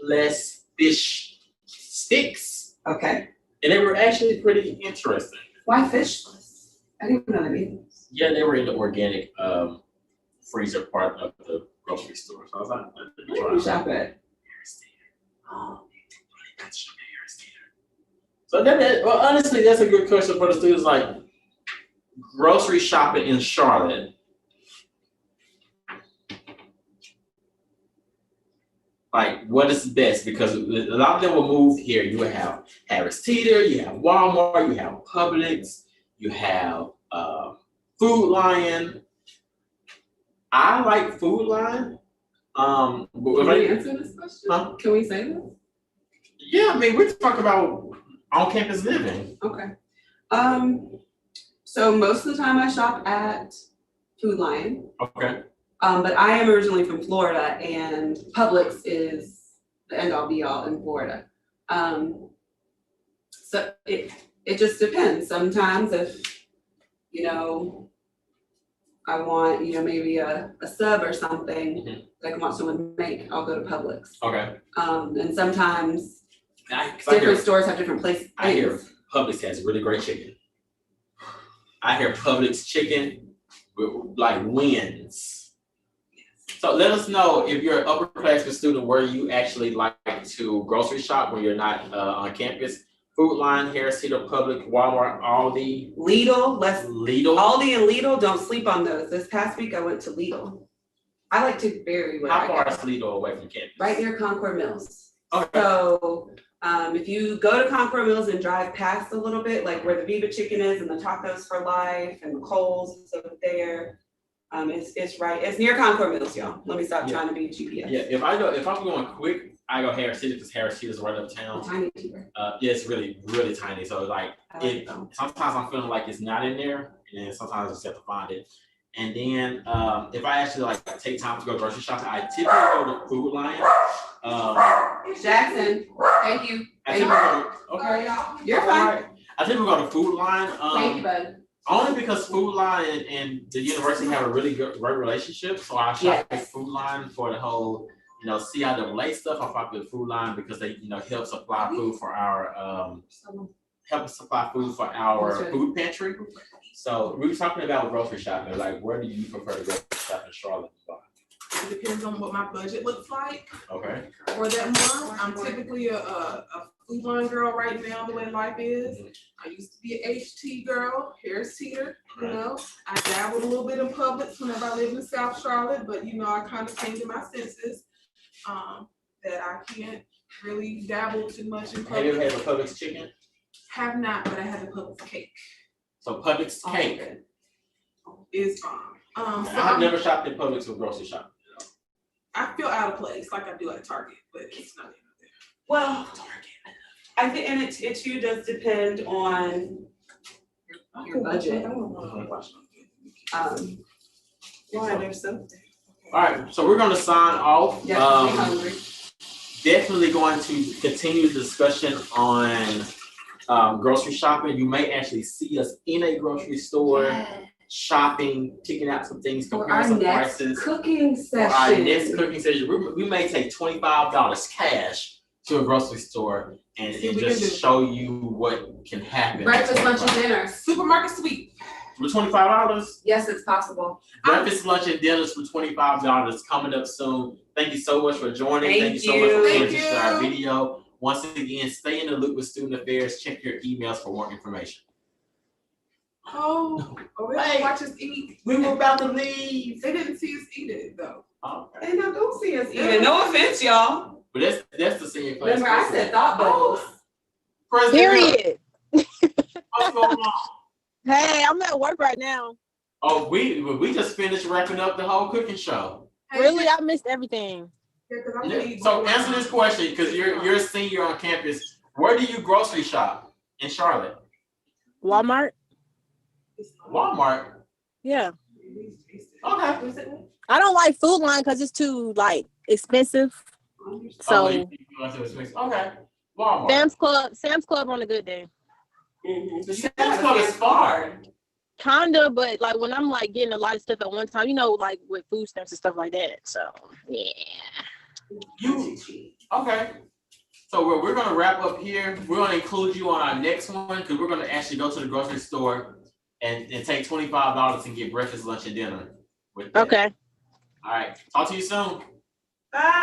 sticks, Okay. and they were actually pretty interesting. Why fishless? I didn't even know that either. Yeah, they were in the organic freezer part of the grocery store. So I was like, let me Where try do you it. shop at? Oh, so well, honestly, that's a good question for the students. Like grocery shopping in Charlotte. Like, what is best? Because a lot of them will move here. You will have Harris Teeter, you have Walmart, you have Publix, you have Food Lion. I like Food Lion. But Can if we answer this question? Huh? Can we say this? yeah, I mean, we're talking about on-campus living. Okay. So most of the time I shop at Food Lion. Okay. But I am originally from Florida, and Publix is the end all be all in Florida. So it just depends. Sometimes if, you know, I want, you know, maybe a sub or something that I want someone to make, I'll go to Publix. Okay. And sometimes 'Cause I different hear, stores have different places. I hear Publix has really great chicken. I hear Publix chicken like wins. So let us know if you're an upperclassmen student where you actually like to grocery shop when you're not on campus. Food Line, Harris Teeter, Publix, Walmart, Aldi, Lidl, Lidl. Aldi and Lidl, don't sleep on those. This past week I went to Lidl. I like to vary where How I far go. is Lidl away from campus? Right near Concord Mills. Okay. So, if you go to Concord Mills and drive past a little bit, like where the Viva Chicken is and the Tacos for Life and the Kohl's is over there. It's right, it's near Concord Mills, y'all. Let me stop Yeah. trying to be GPS. Yeah, if I'm going quick, I go Harris Teeter because Harris Teeter is right uptown. Tiny cheaper. Yeah, it's really, really tiny. So like I like it them. sometimes I'm feeling like it's not in there, and then sometimes I just have to find it. And then if I actually like take time to go grocery shopping, I typically go to Food Lion. Jackson, thank you. I typically go okay. You're all fine. right. I typically go to Food Lion. Thank you, bud. Only because Food Line and the university have a really great relationship. So I shop at Food Line for the whole, you know, CIAA stuff. I shop at Food Line because they, you know, help supply food for our food pantry. So we were talking about grocery shopping. Like, where do you prefer to go shop in Charlotte? It depends on what my budget looks like Okay. for that month. I'm typically a Food Line girl right now, the way life is. I used to be an HT girl, Harris Teeter, you know. I dabbled a little bit in Publix whenever I lived in South Charlotte, but you know, I kind of came to my senses that I can't really dabble too much in Publix. Have you ever had a Publix chicken? Have not, but I had the Publix cake. So Publix cake. Is fine. So I've never shopped at Publix with grocery shopping. I feel out of place, like I do at Target, but it's not. Well, I think, and it too does depend on your budget. Why, there's something. All right, so we're gonna sign off. Yeah, I'm hungry. Definitely going to continue the discussion on grocery shopping. You may actually see us in a grocery store shopping, picking out some things, For comparing our some next prices. cooking For our next session. cooking session, we may take $25 cash to a grocery store and See what we can do. just show you what can happen. Breakfast, lunch, and dinner. Supermarket sweep. For $25. Yes, it's possible. Breakfast, lunch, and dinners for $25 coming up soon. Thank you so much for joining. Thank you so much for you. paying Thank attention to our you. video. Once again, stay in the loop with student affairs. Check your emails for more information. Oh, we Wait. didn't watch us eat. We were about to leave. They didn't see us eat it though. Okay. And now don't see us eating. No offense, y'all. But that's the senior class. Remember, I said thought bubbles. President Miller, Period. what's going on? Hey, I'm at work right now. Oh, we just finished wrapping up the whole cooking show. Really, I missed everything. Yeah, 'cause I'm gonna need So more. answer this question, because you're a senior on campus. Where do you grocery shop in Charlotte? Walmart. Walmart. Yeah. Okay. I don't like Food Line because it's too like expensive. So Okay. Walmart. Sam's Club on a good day. The Sam's Club is far. Kinda, but like when I'm like getting a lot of stuff at one time, you know, like with food stamps and stuff like that. So yeah. Okay. So we're gonna wrap up here. We're gonna include you on our next one because we're gonna actually go to the grocery store and take $25 and get breakfast, lunch, and dinner with that. Okay. All right. Talk to you soon. Bye.